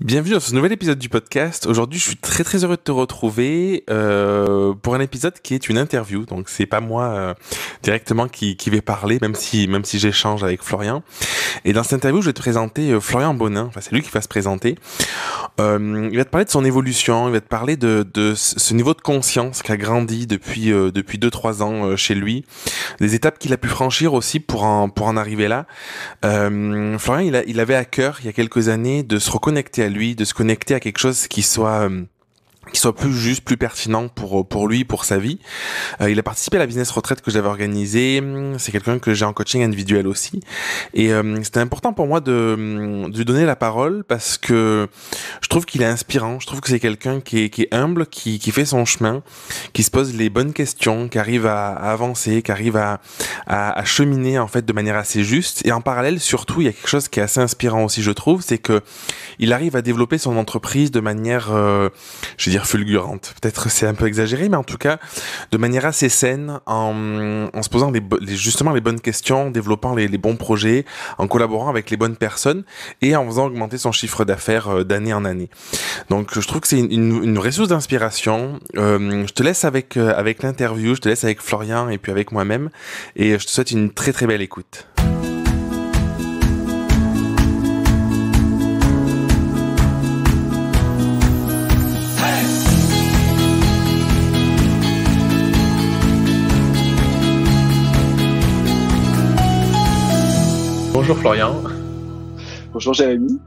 Bienvenue dans ce nouvel épisode du podcast. Aujourd'hui, je suis très très heureux de te retrouver pour un épisode qui est une interview. Donc, c'est pas moi directement qui vais parler, même si j'échange avec Florian. Et dans cette interview, je vais te présenter Florian Bonin. Enfin, c'est lui qui va se présenter. Il va te parler de son évolution. Il va te parler de ce niveau de conscience qui a grandi depuis 2-3 ans chez lui, des étapes qu'il a pu franchir aussi pour en arriver là. Florian, il avait à cœur il y a quelques années de se reconnecter à lui, de se connecter à quelque chose qui soit plus juste, plus pertinent pour lui, pour sa vie. Il a participé à la business retraite que j'avais organisée. C'est quelqu'un que j'ai en coaching individuel aussi. Et c'était important pour moi de lui donner la parole parce que je trouve qu'il est inspirant. Je trouve que c'est quelqu'un qui est humble, qui fait son chemin, qui se pose les bonnes questions, qui arrive à avancer, qui arrive à cheminer en fait de manière assez juste. Et en parallèle, surtout, il y a quelque chose qui est assez inspirant aussi, je trouve, c'est que il arrive à développer son entreprise de manière, je veux dire, fulgurante. Peut-être c'est un peu exagéré, mais en tout cas, de manière assez saine, en se posant justement les bonnes questions, en développant les bons projets, en collaborant avec les bonnes personnes et en faisant augmenter son chiffre d'affaires d'année en année. Donc, je trouve que c'est une ressource d'inspiration. Je te laisse avec l'interview, je te laisse avec Florian et puis avec moi-même, et je te souhaite une très très belle écoute. Bonjour Florian. Bonjour Jérémy.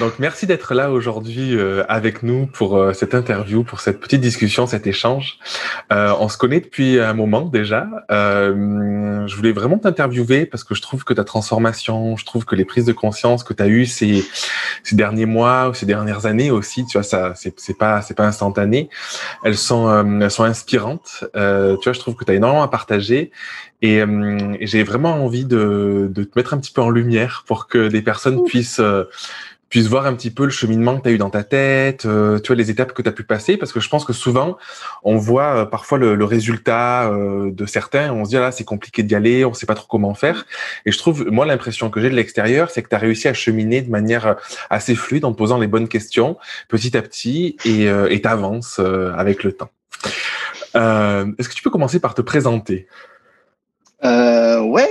Donc merci d'être là aujourd'hui avec nous pour cette interview, pour cette petite discussion, cet échange. On se connaît depuis un moment déjà. Je voulais vraiment t'interviewer parce que je trouve que ta transformation, je trouve que les prises de conscience que tu as eues ces derniers mois ou ces dernières années aussi, tu vois, ça c'est pas instantané. Elles sont inspirantes. Tu vois, je trouve que tu as énormément à partager. Et j'ai vraiment envie de te mettre un petit peu en lumière pour que des personnes puissent voir un petit peu le cheminement que tu as eu dans ta tête, tu vois, les étapes que tu as pu passer, parce que je pense que souvent, on voit parfois le résultat de certains, on se dit, ah là, c'est compliqué d'y aller, on sait pas trop comment faire. Et je trouve, moi, l'impression que j'ai de l'extérieur, c'est que tu as réussi à cheminer de manière assez fluide en te posant les bonnes questions, petit à petit, et t'avances avec le temps. Est-ce que tu peux commencer par te présenter ? Ouais,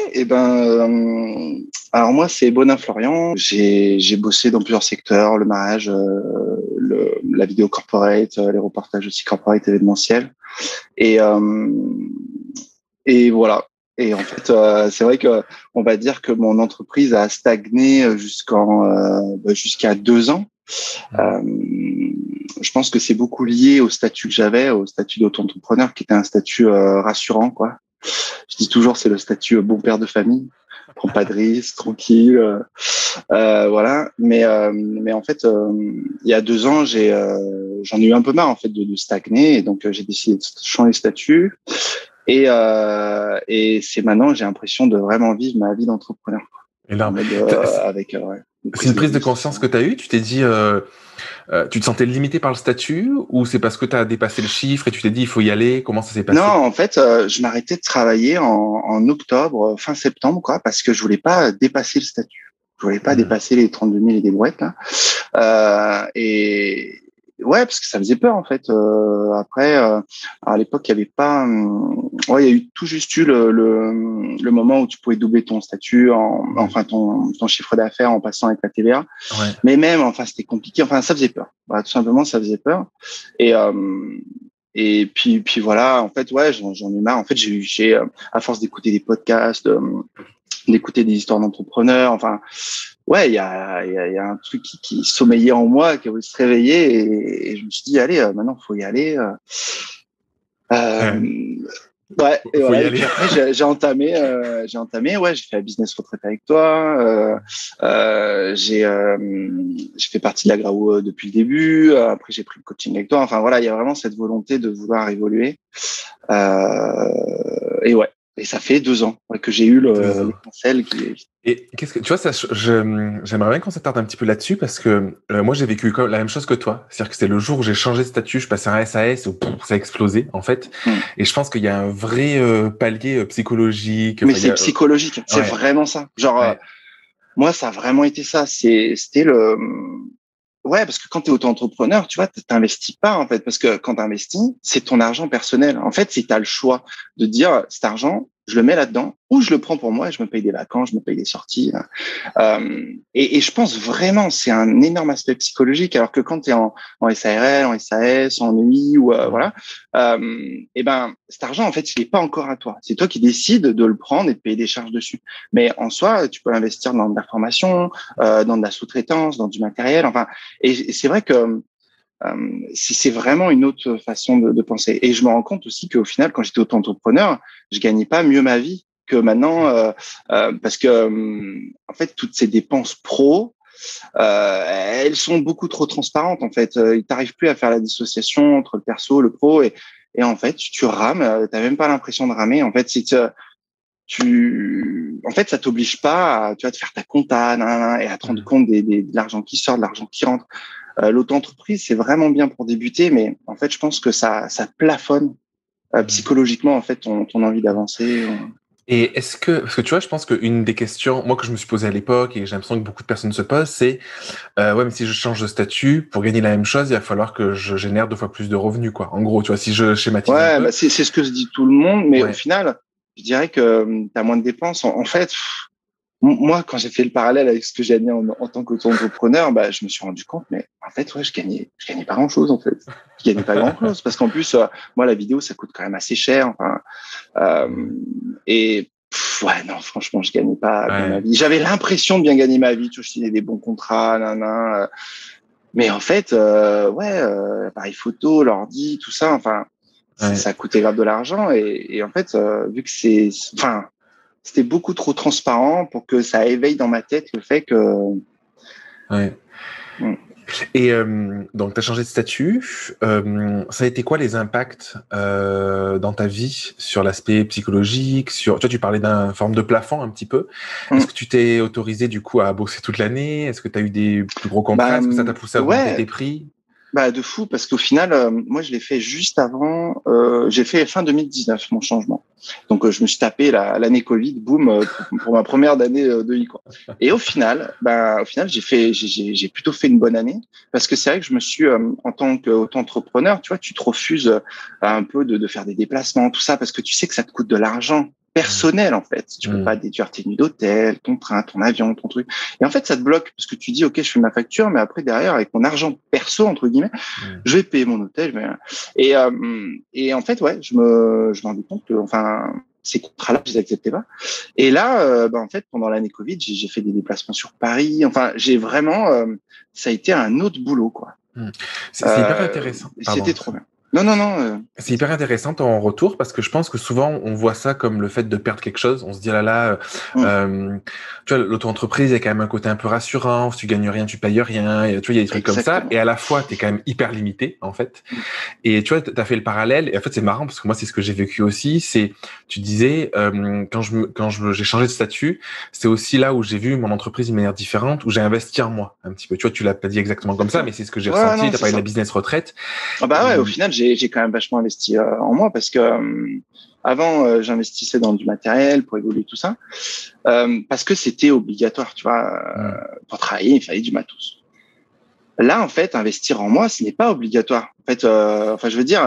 alors moi c'est Bonin Florian. J'ai bossé dans plusieurs secteurs, le mariage, la vidéo corporate, les reportages aussi corporate événementiels, et voilà. Et en fait, c'est vrai que on va dire que mon entreprise a stagné jusqu'à 2 ans. Je pense que c'est beaucoup lié au statut que j'avais, au statut d'auto-entrepreneur, qui était un statut rassurant, quoi. Je dis toujours, c'est le statut bon père de famille. Prends pas de risques, tranquille, voilà. Mais en fait, il y a 2 ans, j'en ai eu un peu marre en fait de stagner, et donc j'ai décidé de changer de statut. Et c'est maintenant, j'ai l'impression de vraiment vivre ma vie d'entrepreneur. Énorme. Ouais, C'est une prise de conscience que tu as eue. Tu t'es dit, tu te sentais limité par le statut, ou c'est parce que tu as dépassé le chiffre et tu t'es dit il faut y aller? Comment ça s'est passé? Non, en fait, je m'arrêtais de travailler en octobre, fin septembre, quoi, parce que je voulais pas dépasser le statut. Je voulais pas dépasser les 32 000 et des brouettes, là. Et ouais, parce que ça faisait peur, en fait. Après, à l'époque, il y avait pas. Ouais, il y a eu tout juste eu le moment où tu pouvais doubler ton statut, enfin ton chiffre d'affaires en passant avec la TVA. Ouais. Mais même, enfin, c'était compliqué. Enfin, ça faisait peur. Voilà, tout simplement, ça faisait peur. Et puis voilà, en fait, ouais, j'en ai marre. En fait, j'ai à force d'écouter des podcasts, d'écouter des histoires d'entrepreneurs, enfin, ouais, il y a un truc qui sommeillait en moi, qui voulait se réveiller, et je me suis dit, allez, maintenant, faut y aller. Ouais, et Faut y voilà. Et aller. puis après, j'ai entamé, ouais, j'ai fait la business retraite avec toi. J'ai fait partie de la Grao depuis le début. Après, j'ai pris le coaching avec toi. Enfin voilà, il y a vraiment cette volonté de vouloir évoluer. Et ouais. Et ça fait 2 ans que j'ai eu l'étincelle qui. Et qu'est-ce que tu vois, ça, j'aimerais bien qu'on s'attarde un petit peu là-dessus, parce que moi j'ai vécu la même chose que toi. C'est-à-dire que c'est le jour où j'ai changé de statut, je passais un SAS, où ça a explosé en fait. Et je pense qu'il y a un vrai palier psychologique. Mais c'est psychologique, c'est vraiment ça. Genre, moi, ça a vraiment été ça. C'était ouais, parce que quand tu es auto-entrepreneur, tu vois, t'investis pas, en fait, parce que quand tu investis, c'est ton argent personnel. En fait, si tu as le choix de dire, cet argent, je le mets là-dedans, ou je le prends pour moi et je me paye des vacances, je me paye des sorties. Et je pense vraiment, c'est un énorme aspect psychologique, alors que quand tu es en SARL, en SAS, en UI, ou voilà, et ben, cet argent, en fait, il n'est pas encore à toi. C'est toi qui décides de le prendre et de payer des charges dessus. Mais en soi, tu peux investir dans de la formation, dans de la sous-traitance, dans du matériel, enfin, et c'est vrai que c'est vraiment une autre façon de penser. Et je me rends compte aussi qu'au final, quand j'étais auto-entrepreneur, je gagnais pas mieux ma vie que maintenant, parce que en fait, toutes ces dépenses pro, elles sont beaucoup trop transparentes. En fait, il t'arrive plus à faire la dissociation entre le perso, le pro, et en fait, tu rames. T'as même pas l'impression de ramer. En fait, en fait, ça t'oblige pas à, tu vois, de faire ta compta, et à te rendre compte de l'argent qui sort, de l'argent qui rentre. L'auto-entreprise, c'est vraiment bien pour débuter, mais en fait, je pense que ça plafonne psychologiquement en fait ton envie d'avancer. Et parce que tu vois, je pense qu'une des questions, moi, que je me suis posée à l'époque et que j'ai l'impression que beaucoup de personnes se posent, c'est, ouais, mais si je change de statut, pour gagner la même chose, il va falloir que je génère 2 fois plus de revenus, quoi. En gros, tu vois, si je schématise un Ouais, peu. bah c'est ce que se dit tout le monde, mais au Ouais. final, je dirais que tu as moins de dépenses. En fait, moi, quand j'ai fait le parallèle avec ce que j'ai gagné en tant qu'auto-entrepreneur, bah, je me suis rendu compte, mais en fait, ouais, je gagnais pas grand-chose, en fait. Je gagnais pas grand-chose parce qu'en plus, moi, la vidéo, ça coûte quand même assez cher. Enfin, et ouais, non, franchement, je gagnais pas bien ma Ouais. vie. J'avais l'impression de bien gagner ma vie, tu vois, je signais des bons contrats, mais en fait, ouais, appareil photo, l'ordi, tout ça, enfin, Ouais. ça coûtait grave de l'argent et en fait, vu que enfin, c'était beaucoup trop transparent pour que ça éveille dans ma tête le fait que, Ouais. mm, Et donc, tu as changé de statut. Ça a été quoi les impacts dans ta vie sur l'aspect psychologique, sur... Toi, tu parlais d'un forme de plafond un petit peu. Est-ce mm. que tu t'es autorisé du coup à bosser toute l'année? Est-ce que tu as eu des plus gros contrats? Bah, Est-ce que ça t'a poussé à augmenter tes ouais, prix? bah de fou parce qu'au final, moi je l'ai fait juste avant. J'ai fait fin 2019 mon changement. Donc je me suis tapé l'année Covid, boum, pour ma première année de I quoi. Et au final j'ai plutôt fait une bonne année parce que c'est vrai que je me suis en tant qu'auto-entrepreneur, tu vois, tu te refuses un peu de faire des déplacements, tout ça parce que tu sais que ça te coûte de l'argent personnel en fait. Tu peux pas Mm. déduire tes nuits d'hôtel, ton train, ton avion, ton truc. Et en fait, ça te bloque parce que tu dis, OK, je fais ma facture, mais après, derrière, avec mon argent perso, entre guillemets, Mm. je vais payer mon hôtel. Et en fait, ouais, je me rendais compte que, enfin, ces contrats-là, je les acceptais pas. Et là, en fait, pendant l'année Covid, j'ai fait des déplacements sur Paris. Enfin, j'ai vraiment, ça a été un autre boulot, quoi. Mm. C'est hyper intéressant. C'était Pardon. trop bien. Non, non, non. C'est hyper intéressant ton retour parce que je pense que souvent on voit ça comme le fait de perdre quelque chose. On se dit ah là là, Hum, tu vois, l'auto-entreprise, il y a quand même un côté un peu rassurant. Si tu gagnes rien, tu payes rien. Et, tu vois, il y a des trucs comme ça. Et exactement. à la fois, t'es quand même hyper limité en fait. Hum, Et tu vois, t'as fait le parallèle. Et en fait, c'est marrant parce que moi, c'est ce que j'ai vécu aussi. C'est, tu disais, j'ai changé de statut, c'est aussi là où j'ai vu mon entreprise d'une manière différente, où j'ai investi en moi un petit peu. Tu vois, tu l'as pas dit exactement comme c'est ça, ça. mais c'est ce que j'ai Ouais, ressenti. non, T'as c'est parlé de la ça. business retraite. Ah bah ouais, au Hum, final, j'ai quand même vachement investi en moi parce que avant, j'investissais dans du matériel pour évoluer tout ça parce que c'était obligatoire, tu vois. hum, Pour travailler, il fallait du matos. Là, en fait, investir en moi, ce n'est pas obligatoire. En fait, enfin, je veux dire,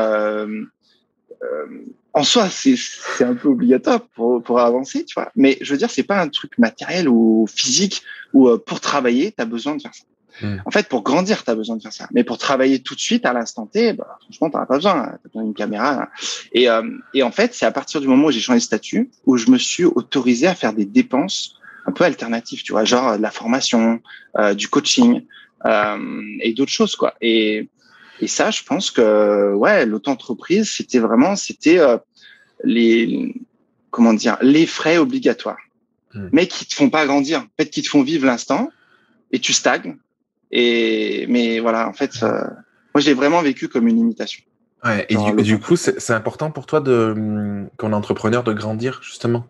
en soi, c'est un peu obligatoire pour avancer, tu vois. Mais je veux dire, c'est pas un truc matériel ou physique où pour travailler, tu as besoin de faire ça. hum, En fait, pour grandir, tu as besoin de faire ça. Mais pour travailler tout de suite, à l'instant T, bah, franchement, tu n'en as pas besoin. Tu as besoin d'une caméra. Hein. Et en fait, c'est à partir du moment où j'ai changé de statut où je me suis autorisé à faire des dépenses un peu alternatives, tu vois, genre de la formation, du coaching et d'autres choses, quoi. Et ça, je pense que ouais, l'auto-entreprise, c'était les comment dire, les frais obligatoires, hum. mais qui te font pas grandir, en fait, qui te font vivre l'instant et tu stagnes mais voilà, en fait, moi, j'ai vraiment vécu comme une limitation. Ouais, et Genre du coup, l'auto-entreprise. c'est important pour toi de, quand on est entrepreneur, de grandir, justement.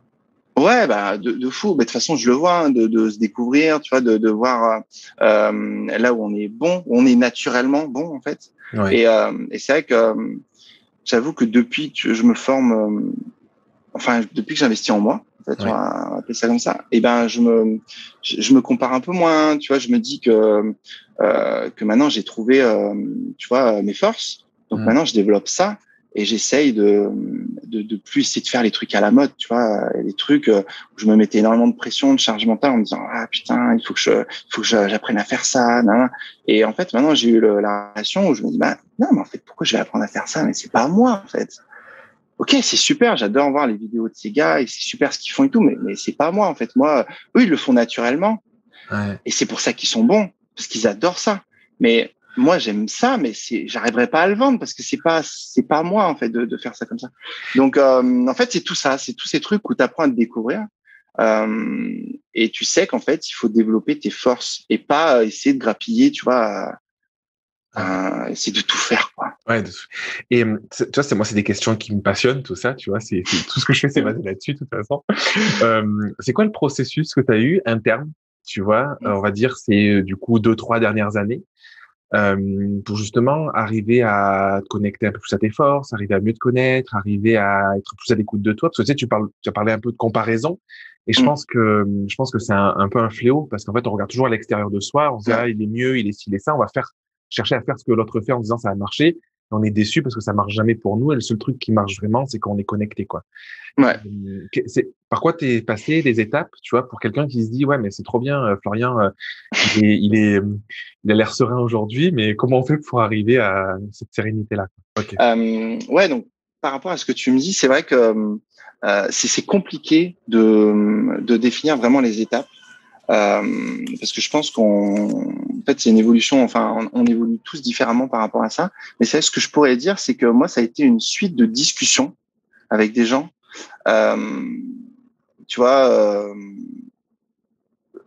Ouais, bah, de fou. Mais de toute façon, je le vois, hein, de se découvrir, tu vois, de voir là où on est bon, où on est naturellement bon, en fait. Ouais. Et c'est vrai que j'avoue que depuis que je me forme, enfin, depuis que j'investis en moi, En fait, on va appeler ça comme ça. Et ben, je me compare un peu moins. Tu vois, je me dis que maintenant j'ai trouvé, tu vois, mes forces. Donc maintenant, je développe ça et j'essaye de plus essayer de faire les trucs à la mode. Tu vois, les trucs où je me mettais énormément de pression, de charge mentale en me disant ah putain, il faut que j'apprenne à faire ça. Nan, nan. Et en fait, maintenant j'ai eu la relation où je me dis bah non, mais en fait, pourquoi je vais apprendre à faire ça? Mais c'est pas à moi en fait. Ok, c'est super, j'adore voir les vidéos de ces gars et c'est super ce qu'ils font et tout, mais c'est pas moi en fait. Moi, eux ils le font naturellement et c'est pour ça qu'ils sont bons parce qu'ils adorent ça. Mais moi j'aime ça, mais j'arriverai pas à le vendre parce que c'est pas moi en fait de faire ça comme ça. Donc en fait c'est tout ça, c'est tous ces trucs où tu apprends à te découvrir et tu sais qu'en fait il faut développer tes forces et pas essayer de grappiller, tu vois. Essayer de tout faire quoi. Ouais, et tu vois, c'est des questions qui me passionnent, tout ça, tu vois, c'est tout ce que je fais, c'est basé là-dessus, de toute façon. C'est quoi le processus que tu as eu interne, tu vois, on va dire, c'est du coup 2-3 dernières années, pour justement arriver à te connecter un peu plus à tes forces, arriver à mieux te connaître, arriver à être plus à l'écoute de toi, parce que tu sais, tu as parlé un peu de comparaison, et je pense que c'est un peu un fléau, parce qu'en fait, on regarde toujours à l'extérieur de soi, on se dit, ah, il est mieux, il est ci, il est ça, on va chercher à faire ce que l'autre fait en disant ça a marché. On est déçu parce que ça marche jamais pour nous. Et le seul truc qui marche vraiment, c'est quand on est connecté, quoi. Ouais. Par quoi t'es passé des étapes, tu vois, pour quelqu'un qui se dit, ouais, mais c'est trop bien, Florian, il a l'air serein aujourd'hui, mais comment on fait pour arriver à cette sérénité-là? Okay. Ouais, donc, par rapport à ce que tu me dis, c'est vrai que c'est compliqué de définir vraiment les étapes. Parce que je pense en fait, c'est une évolution. Enfin, on évolue tous différemment par rapport à ça. Mais c'est ce que je pourrais dire, c'est que moi, ça a été une suite de discussions avec des gens. Tu vois,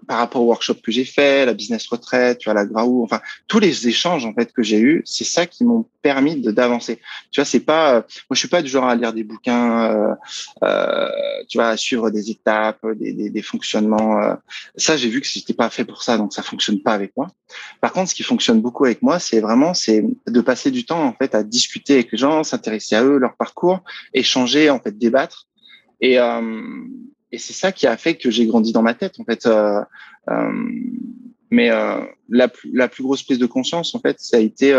par rapport au workshop que j'ai fait, la business retraite, tu vois, la Graou, enfin, tous les échanges, en fait, que j'ai eus, c'est ça qui m'ont permis d'avancer. Tu vois, c'est pas, moi, je suis pas du genre à lire des bouquins, tu vois, à suivre des étapes, des fonctionnements, ça, j'ai vu que c'était pas fait pour ça, donc ça fonctionne pas avec moi. Par contre, ce qui fonctionne beaucoup avec moi, c'est de passer du temps, en fait, à discuter avec les gens, s'intéresser à eux, leur parcours, échanger, en fait, débattre. Et c'est ça qui a fait que j'ai grandi dans ma tête, en fait. Mais la plus grosse prise de conscience, en fait, ça a été,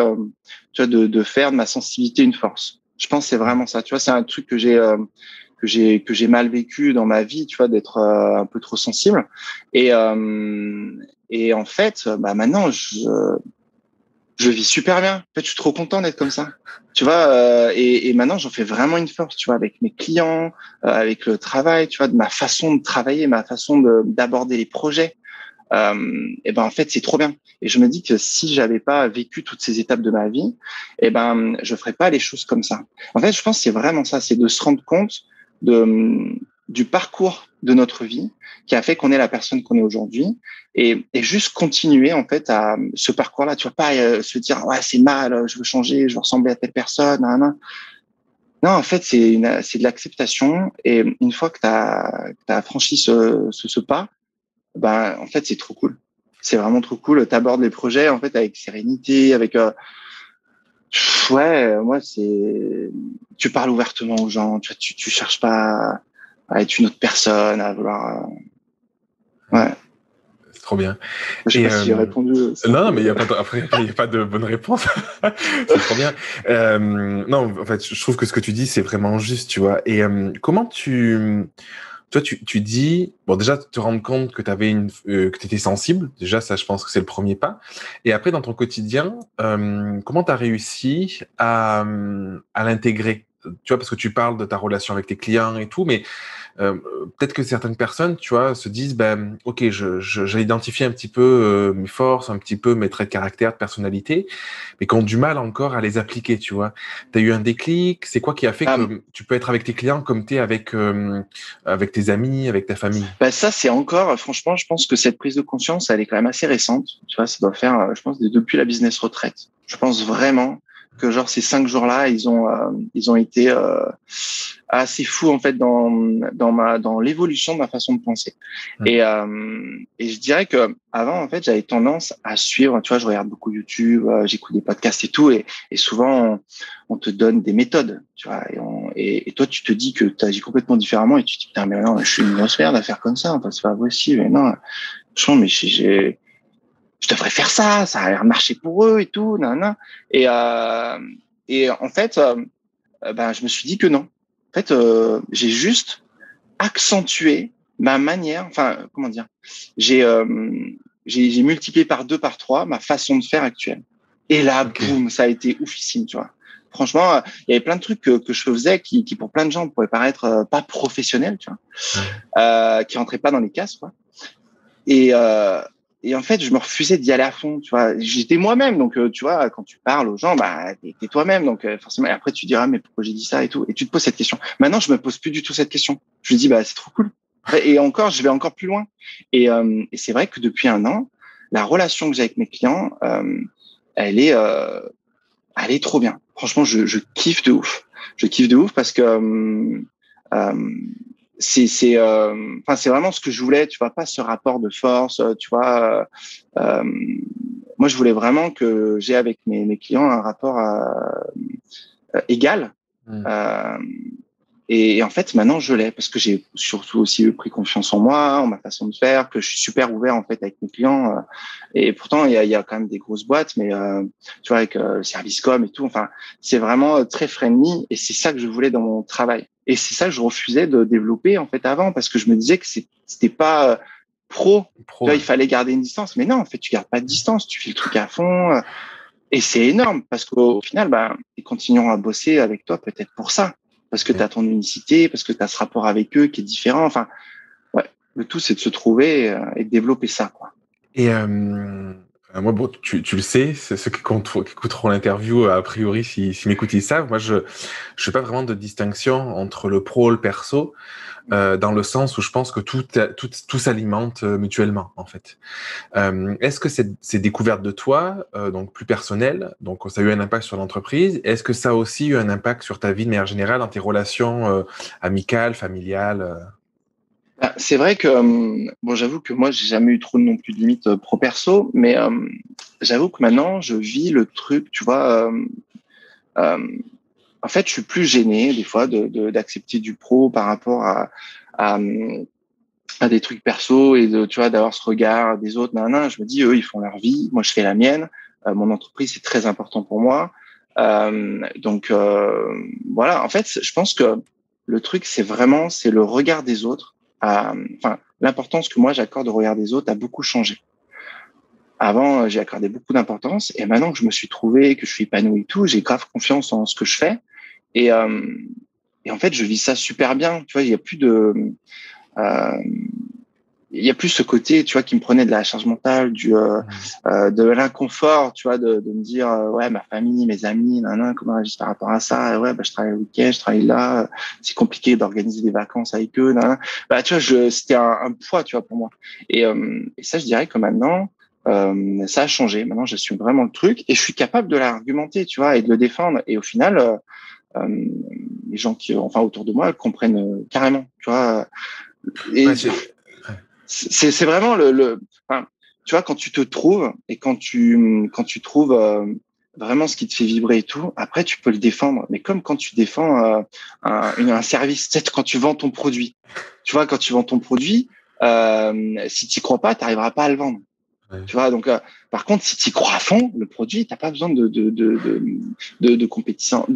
tu vois, de faire de ma sensibilité une force. Je pense que c'est vraiment ça. Tu vois, c'est un truc que j'ai mal vécu dans ma vie, tu vois, d'être un peu trop sensible. Et en fait, bah maintenant, je vis super bien. En fait, je suis trop content d'être comme ça. Tu vois, et maintenant, j'en fais vraiment une force, tu vois, avec mes clients, avec le travail, tu vois, de ma façon de travailler, ma façon d'aborder les projets. Et ben, en fait, c'est trop bien. Et je me dis que si j'avais pas vécu toutes ces étapes de ma vie, et ben, je ferais pas les choses comme ça. En fait, je pense que c'est vraiment ça, c'est de se rendre compte du parcours de notre vie qui a fait qu'on est la personne qu'on est aujourd'hui et juste continuer en fait à ce parcours-là. Tu vois pas se dire ouais c'est mal, je veux changer, je veux ressembler à telle personne. Nan, nan. Non, en fait c'est de l'acceptation et une fois que t'as franchi ce pas, ben en fait c'est trop cool. C'est vraiment trop cool. T'abordes les projets en fait avec sérénité, avec ouais, moi tu parles ouvertement aux gens. Tu cherches pas à être une autre personne, à vouloir. Ouais. C'est trop bien. Je sais pas si j'ai répondu. Non, mais il y a pas de bonne réponse. C'est trop bien. Non, en fait, je trouve que ce que tu dis, c'est vraiment juste, tu vois. Et comment toi, tu dis, bon, déjà, te rendre compte que que t'étais sensible. Déjà, ça, je pense que c'est le premier pas. Et après, dans ton quotidien, comment t'as réussi à l'intégrer? Tu vois, parce que tu parles de ta relation avec tes clients et tout, mais peut-être que certaines personnes, tu vois, se disent, ben, ok, j'ai identifié un petit peu mes forces, un petit peu mes traits de caractère, de personnalité, mais qui ont du mal encore à les appliquer, tu vois. T'as eu un déclic? C'est quoi qui a fait que tu peux être avec tes clients comme t'es avec tes amis, avec ta famille? Bah ça, c'est encore, franchement, je pense que cette prise de conscience, elle est quand même assez récente. Tu vois, ça doit faire, je pense, depuis la business retraite. Je pense vraiment que genre ces 5 jours-là, ils ont été assez fous en fait dans l'évolution de ma façon de penser. Et je dirais que avant en fait, j'avais tendance à suivre, tu vois, je regarde beaucoup YouTube, j'écoute des podcasts et tout, et souvent on te donne des méthodes, tu vois, et toi tu te dis que tu agis complètement différemment et tu te dis putain mais non, je suis une grosse merde à faire comme ça, enfin c'est pas possible, mais non, franchement mais je devrais faire ça, ça a l'air de marcher pour eux et tout, nanana. Et, euh, et en fait, ben, je me suis dit que non. En fait, j'ai juste accentué ma manière, enfin, comment dire, j'ai, euh, j'ai multiplié par 2, par 3 ma façon de faire actuelle. Et là, Ok. boum, ça a été oufissime, tu vois. Franchement, il y avait plein de trucs que je faisais qui pour plein de gens pourraient paraître pas professionnels, tu vois, Ouais. qui rentraient pas dans les cases, quoi. Et, euh, et en fait, je me refusais d'y aller à fond, tu vois. J'étais moi-même, donc tu vois, quand tu parles aux gens, bah t'es toi-même, donc forcément. Et après, tu diras, mais pourquoi j'ai dit ça et tout, et tu te poses cette question. Maintenant, je me pose plus du tout cette question. Je me dis, bah c'est trop cool. Et encore, je vais encore plus loin. Et c'est vrai que depuis un an, la relation que j'ai avec mes clients, elle est, euh, elle est trop bien. Franchement, je kiffe de ouf. Je kiffe de ouf parce que euh, enfin c'est vraiment ce que je voulais, tu vois, pas ce rapport de force, tu vois. Moi, je voulais vraiment que j'ai avec mes clients un rapport égal. Mm. Euh, et en fait, maintenant, je l'ai parce que j'ai surtout aussi pris confiance en moi, en ma façon de faire, que je suis super ouvert en fait avec mes clients. Et pourtant, il y a quand même des grosses boîtes, mais tu vois, avec le service com et tout, enfin, c'est vraiment très friendly. Et c'est ça que je voulais dans mon travail. Et c'est ça que je refusais de développer en fait avant parce que je me disais que c'était pas pro. Tu Pro, vois, ouais. il fallait garder une distance. Mais non, en fait, tu gardes pas de distance. Tu fais le truc à fond. Et c'est énorme parce qu'au final, bah, ils continueront à bosser avec toi peut-être pour ça. Parce que tu Ok. as ton unicité, parce que tu as ce rapport avec eux qui est différent. Enfin, ouais, le tout, c'est de se trouver et de développer ça, quoi. Et moi, bon, tu le sais, c'est ceux qui écouteront l'interview, a priori, s'ils m'écoutent, ils savent. Moi, je fais pas vraiment de distinction entre le pro et le perso, dans le sens où je pense que tout s'alimente mutuellement, en fait. Est-ce que ces découvertes de toi, donc plus personnelles, donc ça a eu un impact sur l'entreprise, est-ce que ça a aussi eu un impact sur ta vie de manière générale, dans tes relations amicales, familiales Bah, c'est vrai que, bon, j'avoue que moi, j'ai jamais eu trop non plus de limites pro-perso, mais j'avoue que maintenant, je vis le truc, tu vois. Euh, En fait, je suis plus gêné des fois d'accepter du pro par rapport à, à des trucs perso et tu vois, d'avoir ce regard des autres. Nan, nan. Je me dis, eux, ils font leur vie, moi, je fais la mienne. Mon entreprise, c'est très important pour moi. Voilà. En fait, je pense que le truc, c'est le regard des autres. Enfin, l'importance que moi j'accorde au regard des autres a beaucoup changé. Avant, j'ai accordé beaucoup d'importance et maintenant que je me suis trouvé, que je suis épanoui et tout, j'ai grave confiance en ce que je fais. Et, euh, et en fait, je vis ça super bien. Tu vois, euh, il y a plus ce côté, tu vois, qui me prenait de la charge mentale, Hmm. de l'inconfort, tu vois, de me dire, ouais, ma famille, mes amis, nan, comment agissent par rapport à ça. Et ouais, bah, je travaille le week-end, je travaille là. C'est compliqué d'organiser des vacances avec eux. Nan. Bah, tu vois, c'était un poids, tu vois, pour moi. Et ça, je dirais que maintenant, ça a changé. Maintenant, j'assume vraiment le truc et je suis capable de l'argumenter, tu vois, et de le défendre. Et au final, euh, les gens qui, enfin, autour de moi, comprennent carrément, tu vois. Ouais, Et ouais. c'est vraiment enfin, tu vois, quand tu te trouves et quand tu trouves vraiment ce qui te fait vibrer et tout, après, tu peux le défendre. Mais comme quand tu défends un service, peut-être quand tu vends ton produit. Tu vois, quand tu vends ton produit, si tu n'y crois pas, tu n'arriveras pas à le vendre. Ouais. Tu vois, donc, par contre, si tu y crois à fond, le produit, t'as pas besoin de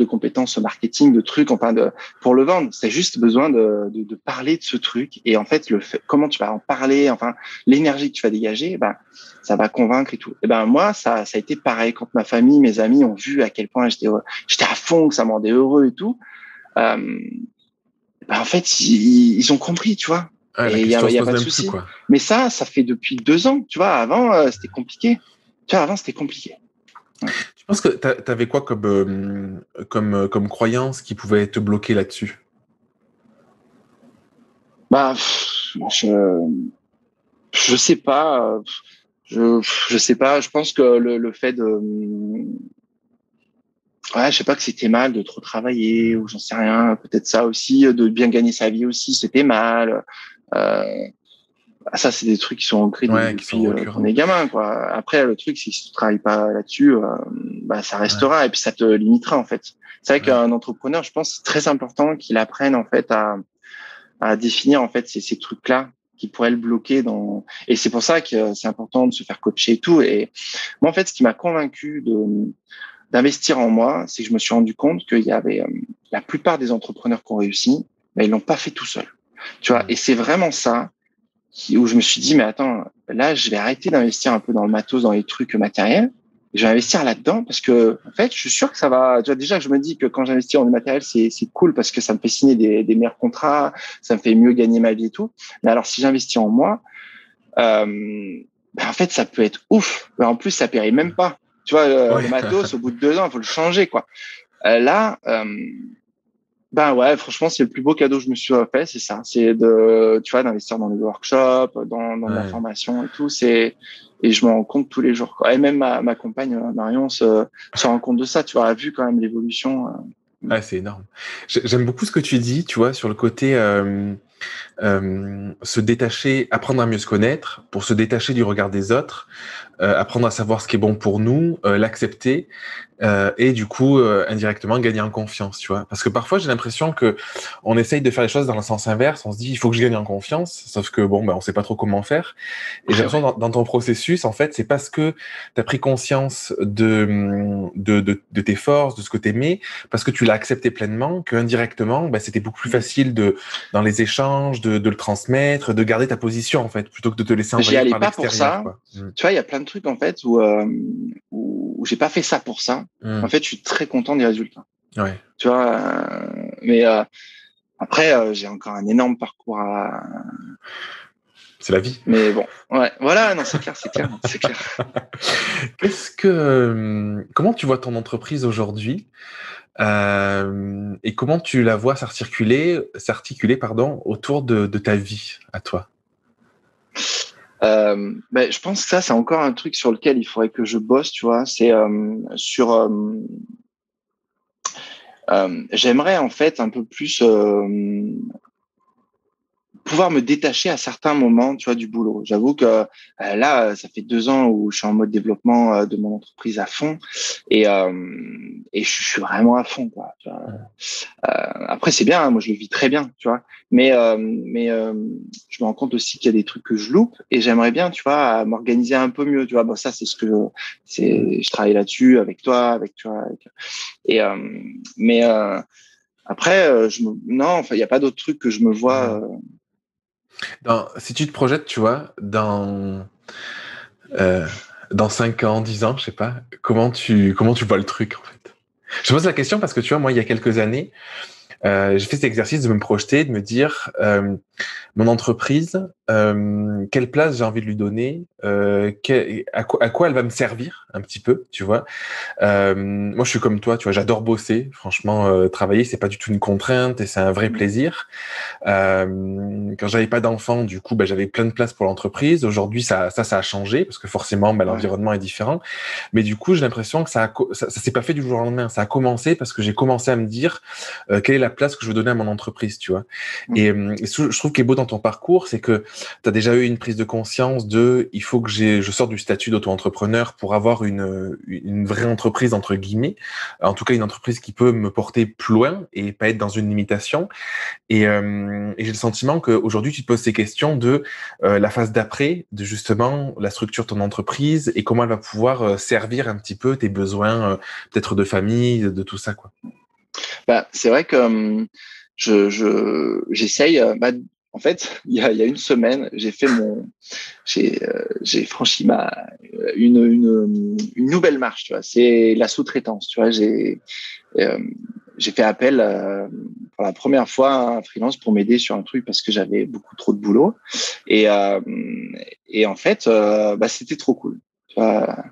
compétences marketing, de trucs, enfin, pour le vendre. C'est juste besoin de parler de ce truc. Et en fait, comment tu vas en parler, enfin, l'énergie que tu vas dégager, ben, ça va convaincre et tout. Et ben, moi, ça a été pareil quand ma famille, mes amis ont vu à quel point j'étais à fond, que ça me rendait heureux et tout. Euh, en fait, ils ont compris, tu vois. Ouais, la Et question il se y a pose pas de même plus, souci. quoi. Mais ça fait depuis 2 ans, tu vois. Avant, c'était compliqué. Tu vois, avant, c'était compliqué. Ouais. Je pense que t'avais quoi comme croyance qui pouvait te bloquer là-dessus? Bah, je sais pas. Je sais pas. Je pense que le fait de, Ouais, je sais pas que c'était mal de trop travailler ou j'en sais rien. Peut-être ça aussi, de bien gagner sa vie aussi, c'était mal. Euh, Ça, c'est des trucs qui sont ancrés Ouais, qui sont depuis qu'on récurrents. est gamin, quoi. Après, le truc, c'est que si tu travailles pas là-dessus, bah, ça Ouais, restera et puis ça te limitera, en fait. C'est vrai ouais. qu'un entrepreneur, je pense, c'est très important qu'il apprenne, en fait, à définir, en fait, ces trucs-là qui pourraient le bloquer dans, et c'est pour ça que c'est important de se faire coacher et tout. Et moi, en fait, ce qui m'a convaincu d'investir en moi, c'est que je me suis rendu compte qu'il y avait la plupart des entrepreneurs qui ont réussi, ben, ils l'ont pas fait tout seuls. Tu vois, Mm. et c'est vraiment ça où je me suis dit, mais attends, là, je vais arrêter d'investir un peu dans le matos, dans les trucs matériels. Je vais investir là-dedans parce que, en fait, je suis sûr que ça va. Tu vois, déjà, je me dis que quand j'investis dans le matériel, c'est cool parce que ça me fait signer des meilleurs contrats, ça me fait mieux gagner ma vie et tout. Mais alors, si j'investis en moi, ben, en fait, ça peut être ouf. Ben, en plus, ça paierait même pas. Tu vois, le Ouais. matos, au bout de 2 ans, il faut le changer, quoi. Là, ben ouais, franchement, c'est le plus beau cadeau que je me suis fait, c'est ça. C'est de, tu vois, d'investir dans les workshops, dans de la Ouais. formation et tout. Et je me rends compte tous les jours, quoi. Et même ma compagne, Marion, se rend compte de ça. Tu vois, elle a vu quand même l'évolution. Ouais, c'est énorme. J'aime beaucoup ce que tu dis, tu vois, sur le côté se détacher, apprendre à mieux se connaître, pour se détacher du regard des autres, apprendre à savoir ce qui est bon pour nous, l'accepter, et du coup indirectement gagner en confiance, tu vois. Parce que parfois j'ai l'impression que on essaye de faire les choses dans le sens inverse, on se dit il faut que je gagne en confiance, sauf que bon ben on sait pas trop comment faire. Et j'ai Ouais, l'impression ouais. dans ton processus en fait c'est parce que tu as pris conscience de tes forces, de ce que t'aimais, parce que tu l'as accepté pleinement, que indirectement ben, c'était beaucoup plus facile de dans les échanges de le transmettre, de garder ta position en fait plutôt que de te laisser J'y envahir allais par pas pour l'extérieur ça. quoi. Mm. Tu vois, il y a plein de trucs, en fait, où j'ai pas fait ça pour ça. En Mm. fait, je suis très content des résultats. Ouais, Tu vois, mais après, j'ai encore un énorme parcours c'est la vie. mais bon, ouais, voilà, non, c'est clair, c'est clair, c'est clair. Comment tu vois ton entreprise aujourd'hui et comment tu la vois s'articuler pardon, autour de ta vie à toi? Ben, je pense que ça, c'est encore un truc sur lequel il faudrait que je bosse, tu vois. C'est sur. J'aimerais en fait un peu plus pouvoir me détacher à certains moments, tu vois, du boulot. J'avoue que là, ça fait 2 ans où je suis en mode développement de mon entreprise à fond et je suis vraiment à fond, quoi. Tu vois. Après, c'est bien, hein, moi je le vis très bien, tu vois. Mais je me rends compte aussi qu'il y a des trucs que je loupe et j'aimerais bien, tu vois, m'organiser un peu mieux, tu vois. Bon, ça, c'est je travaille là-dessus avec toi, avec tu vois. Et mais après, non, enfin, il y a pas d'autres trucs que je me vois. Si tu te projettes, tu vois, euh, dans 5 ans, 10 ans, je sais pas, comment tu vois le truc en fait? Je pose la question parce que tu vois, moi, il y a quelques années, j'ai fait cet exercice de me projeter, de me dire mon entreprise, quelle place j'ai envie de lui donner, à quoi elle va me servir un petit peu, tu vois. Moi, je suis comme toi, tu vois, j'adore bosser. Franchement, travailler, c'est pas du tout une contrainte et c'est un vrai plaisir. Quand j'avais pas d'enfants, du coup, bah, j'avais plein de place pour l'entreprise. Aujourd'hui, ça a changé parce que forcément, bah, Ouais. l'environnement est différent. Mais du coup, j'ai l'impression que ça s'est pas fait du jour au lendemain. Ça a commencé parce que j'ai commencé à me dire quelle est la place que je veux donner à mon entreprise, tu vois. Et je trouve qu'il est beau dans ton parcours, c'est que tu as déjà eu une prise de conscience de il faut que je sorte du statut d'auto-entrepreneur pour avoir une vraie entreprise entre guillemets, en tout cas une entreprise qui peut me porter plus loin et pas être dans une limitation. Et j'ai le sentiment qu'aujourd'hui, tu te poses ces questions de la phase d'après, de justement la structure de ton entreprise et comment elle va pouvoir servir un petit peu tes besoins, peut-être de famille, de tout ça, quoi. Bah, c'est vrai que j'essaye. Bah, en fait, il y a une semaine, j'ai franchi une nouvelle marche. Tu vois, c'est la sous-traitance. Tu vois, euh, j'ai fait appel pour la première fois à un freelance pour m'aider sur un truc parce que j'avais beaucoup trop de boulot. Et, euh, et en fait, bah, c'était trop cool. Tu vois,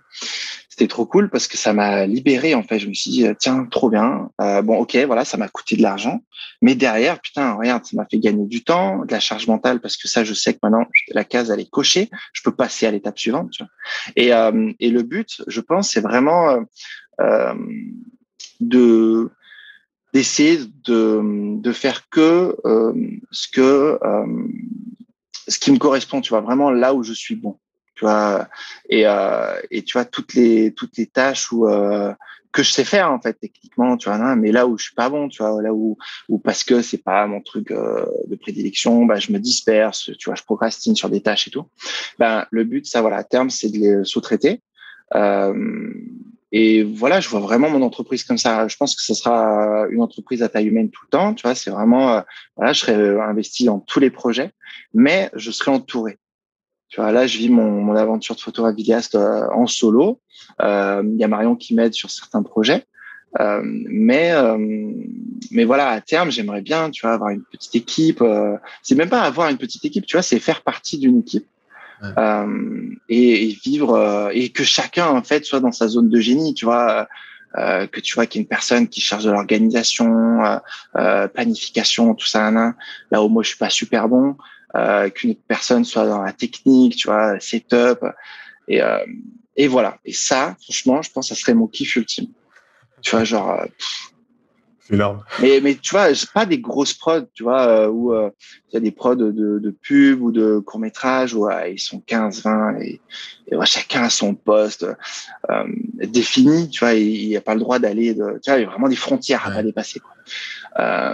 c'était trop cool parce que ça m'a libéré. En fait, je me suis dit, tiens, trop bien. Bon, ok, voilà, ça m'a coûté de l'argent. Mais derrière, putain, regarde, ça m'a fait gagner du temps, de la charge mentale parce que ça, je sais que maintenant, la case, elle est cochée. Je peux passer à l'étape suivante. Tu vois. Et le but, je pense, c'est vraiment... Euh, de d'essayer de faire que ce qui me correspond, tu vois, vraiment là où je suis bon, tu vois, et tu vois toutes les tâches que je sais faire en fait techniquement, tu vois, non, mais là où je suis pas bon, tu vois, là où parce que c'est pas mon truc de prédilection, bah je me disperse, tu vois, je procrastine sur des tâches et tout. Ben le but, ça voilà, à terme, c'est de les sous-traiter. Euh, et voilà, je vois vraiment mon entreprise comme ça. Je pense que ce sera une entreprise à taille humaine tout le temps. Tu vois, c'est vraiment, voilà, je serai investi dans tous les projets, mais je serai entouré. Tu vois, là, je vis mon aventure de photographe vidéaste en solo. Il y a Marion qui m'aide sur certains projets. Euh, mais euh, mais voilà, à terme, j'aimerais bien, tu vois, avoir une petite équipe. C'est même pas avoir une petite équipe, tu vois, c'est faire partie d'une équipe Ouais. et vivre et que chacun en fait soit dans sa zone de génie, tu vois. Que tu vois qu'il y a une personne qui charge de l'organisation, planification, tout ça, là où moi je suis pas super bon, qu'une autre personne soit dans la technique, tu vois, setup, et euh, et voilà. Et ça, franchement, je pense que ça serait mon kiff ultime. Tu vois, genre, C'est énorme. mais tu vois, j'ai pas des grosses prods, tu vois, où il y a des prods de pub ou de court-métrage où ils sont 15, 20 et ouais, chacun a son poste défini, tu vois, il n'y a pas le droit d'aller, tu vois, il y a vraiment des frontières à pas Ouais. dépasser, quoi.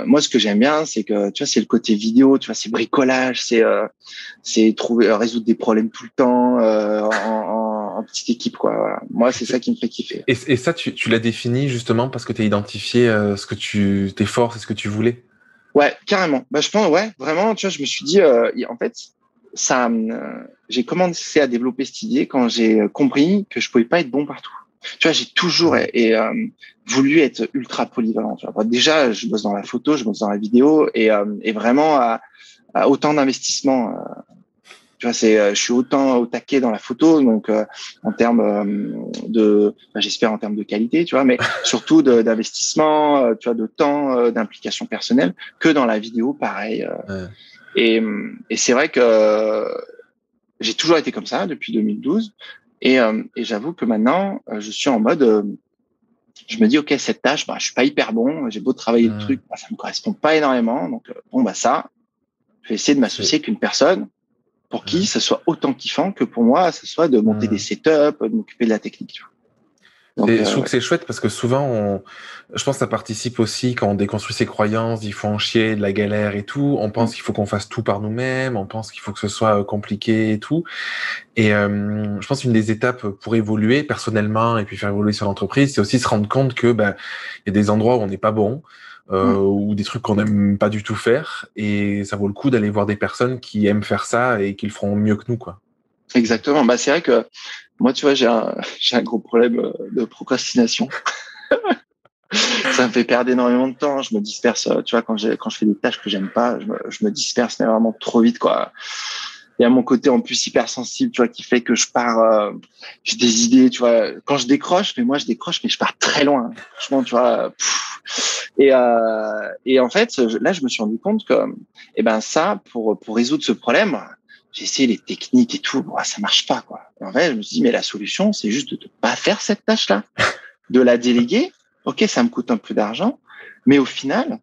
Moi, ce que j'aime bien, c'est que, tu vois, c'est le côté vidéo, tu vois, c'est bricolage, c'est trouver, résoudre des problèmes tout le temps, en petite équipe, quoi. Voilà. Moi, c'est ça qui me fait kiffer. Et ça, tu l'as défini justement parce que tu as identifié tes forces et ce que tu voulais. Ouais, carrément. Bah, je pense, ouais, vraiment, tu vois, je me suis dit, en fait, j'ai commencé à développer cette idée quand j'ai compris que je pouvais pas être bon partout. Tu vois, j'ai toujours voulu être ultra polyvalent. Tu vois. Bon, déjà, je bosse dans la photo, je bosse dans la vidéo et vraiment à autant d'investissement. Tu vois, je suis autant au taquet dans la photo, donc en termes j'espère en termes de qualité, tu vois, mais surtout d'investissement, tu vois, de temps, d'implication personnelle, que dans la vidéo, pareil. Ouais. Et c'est vrai que j'ai toujours été comme ça depuis 2012, et j'avoue que maintenant, je suis en mode, je me dis, ok, cette tâche, bah, je suis pas hyper bon, j'ai beau travailler le Hmm. truc, bah, ça me correspond pas énormément, donc bon, bah ça, je vais essayer de m'associer C'est avec une personne pour qui ouais. ça soit autant kiffant que pour moi, ça soit de monter des Hmm. setups, de m'occuper de la technique. Tu vois. Donc, Je trouve ouais. que c'est chouette parce que souvent, je pense que ça participe aussi quand on déconstruit ses croyances, il faut en chier, de la galère et tout. On pense Mm. qu'il faut qu'on fasse tout par nous-mêmes, on pense qu'il faut que ce soit compliqué et tout. Et je pense qu'une des étapes pour évoluer personnellement et puis faire évoluer sur l'entreprise, c'est aussi se rendre compte que ben il y a des endroits où on n'est pas bon, Mm. ou des trucs qu'on n'aime pas du tout faire, et ça vaut le coup d'aller voir des personnes qui aiment faire ça et qui le feront mieux que nous, quoi. Exactement. Bah, c'est vrai que moi, tu vois, j'ai un gros problème de procrastination. Ça me fait perdre énormément de temps. Je me disperse, tu vois, quand je fais des tâches que j'aime pas, je me disperse mais vraiment trop vite, quoi. Il y a mon côté en plus hypersensible, tu vois, qui fait que je pars, j'ai des idées, tu vois. Quand je décroche, mais moi je décroche, mais je pars très loin. Franchement, tu vois. Et en fait, là, je me suis rendu compte que, eh ben ça, pour résoudre ce problème, j'ai essayé les techniques et tout, bon, ça marche pas, quoi. Et en fait, je me suis dit, mais la solution, c'est juste de ne pas faire cette tâche-là, de la déléguer. Ok, ça me coûte un peu d'argent, mais au final,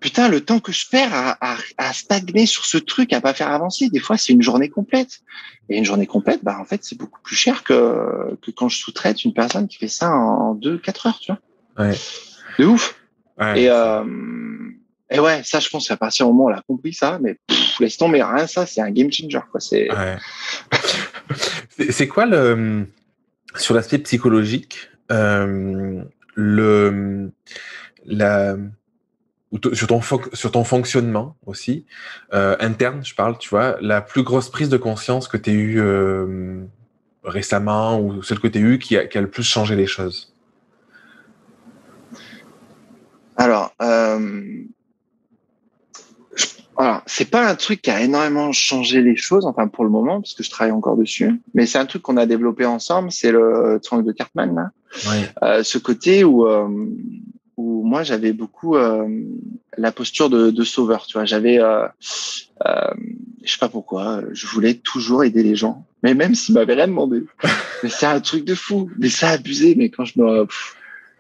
putain, le temps que je perds à stagner sur ce truc, à pas faire avancer, des fois, c'est une journée complète. Et une journée complète, bah, en fait, c'est beaucoup plus cher que quand je sous-traite une personne qui fait ça en 2, 4 heures, tu vois. Ouais, De ouf. ouais, Et, euh, et ouais, ça, je pense qu'à partir du moment où on a compris ça, mais laisse tomber, rien, ça, c'est un game changer, quoi. ouais. C'est quoi sur l'aspect psychologique, le, la, sur ton fonctionnement aussi, interne, je parle, tu vois, la plus grosse prise de conscience que tu as eue récemment ou celle que tu as eue qui a le plus changé les choses? Alors, alors, c'est pas un truc qui a énormément changé les choses, enfin pour le moment, parce que je travaille encore dessus, mais c'est un truc qu'on a développé ensemble, c'est le triangle de Cartman, là. Ouais. Ce côté où moi j'avais beaucoup la posture de sauveur, tu vois, euh, je sais pas pourquoi, je voulais toujours aider les gens, mais même s'ils m'avaient rien demandé. Mais c'est un truc de fou, mais ça a abusé, mais quand je me,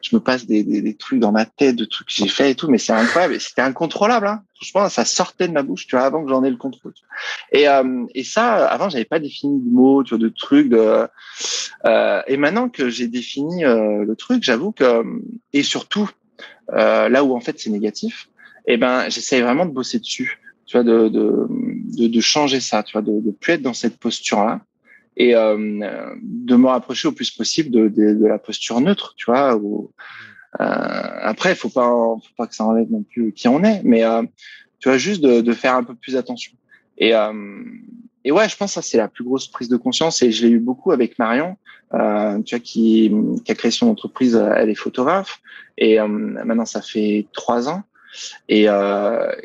je me passe des trucs dans ma tête, de trucs que j'ai fait et tout, mais c'est incroyable. Et c'était incontrôlable, hein. Franchement, ça sortait de ma bouche, tu vois, avant que j'en ai le contrôle. Et ça, avant, j'avais pas défini de mots, tu vois, de trucs. Et maintenant que j'ai défini le truc, j'avoue que, et surtout, là où en fait c'est négatif, eh ben, j'essaye vraiment de bosser dessus, tu vois, de changer ça, tu vois, de plus être dans cette posture-là et de me rapprocher au plus possible de la posture neutre, tu vois. Après, faut pas que ça enlève non plus qui on est, mais tu vois, juste de faire un peu plus attention. Et, euh, et ouais, je pense que ça c'est la plus grosse prise de conscience et je l'ai eu beaucoup avec Marion, tu vois, qui a créé son entreprise. Elle est photographe et maintenant ça fait 3 ans et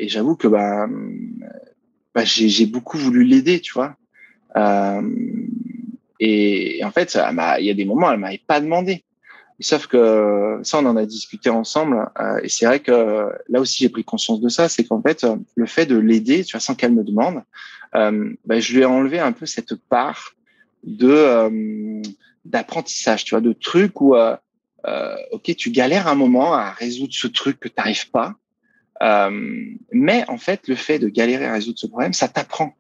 j'avoue que j'ai beaucoup voulu l'aider, tu vois. Euh, et en fait, il y a des moments, elle m'avait pas demandé. Sauf que ça, on en a discuté ensemble. Et c'est vrai que là aussi, j'ai pris conscience de ça. C'est qu'en fait, le fait de l'aider, tu vois, sans qu'elle me demande, je lui ai enlevé un peu cette part d'apprentissage, tu vois, de trucs où, ok, tu galères un moment à résoudre ce truc que tu n'arrives pas. Mais en fait, le fait de galérer à résoudre ce problème, ça t'apprend.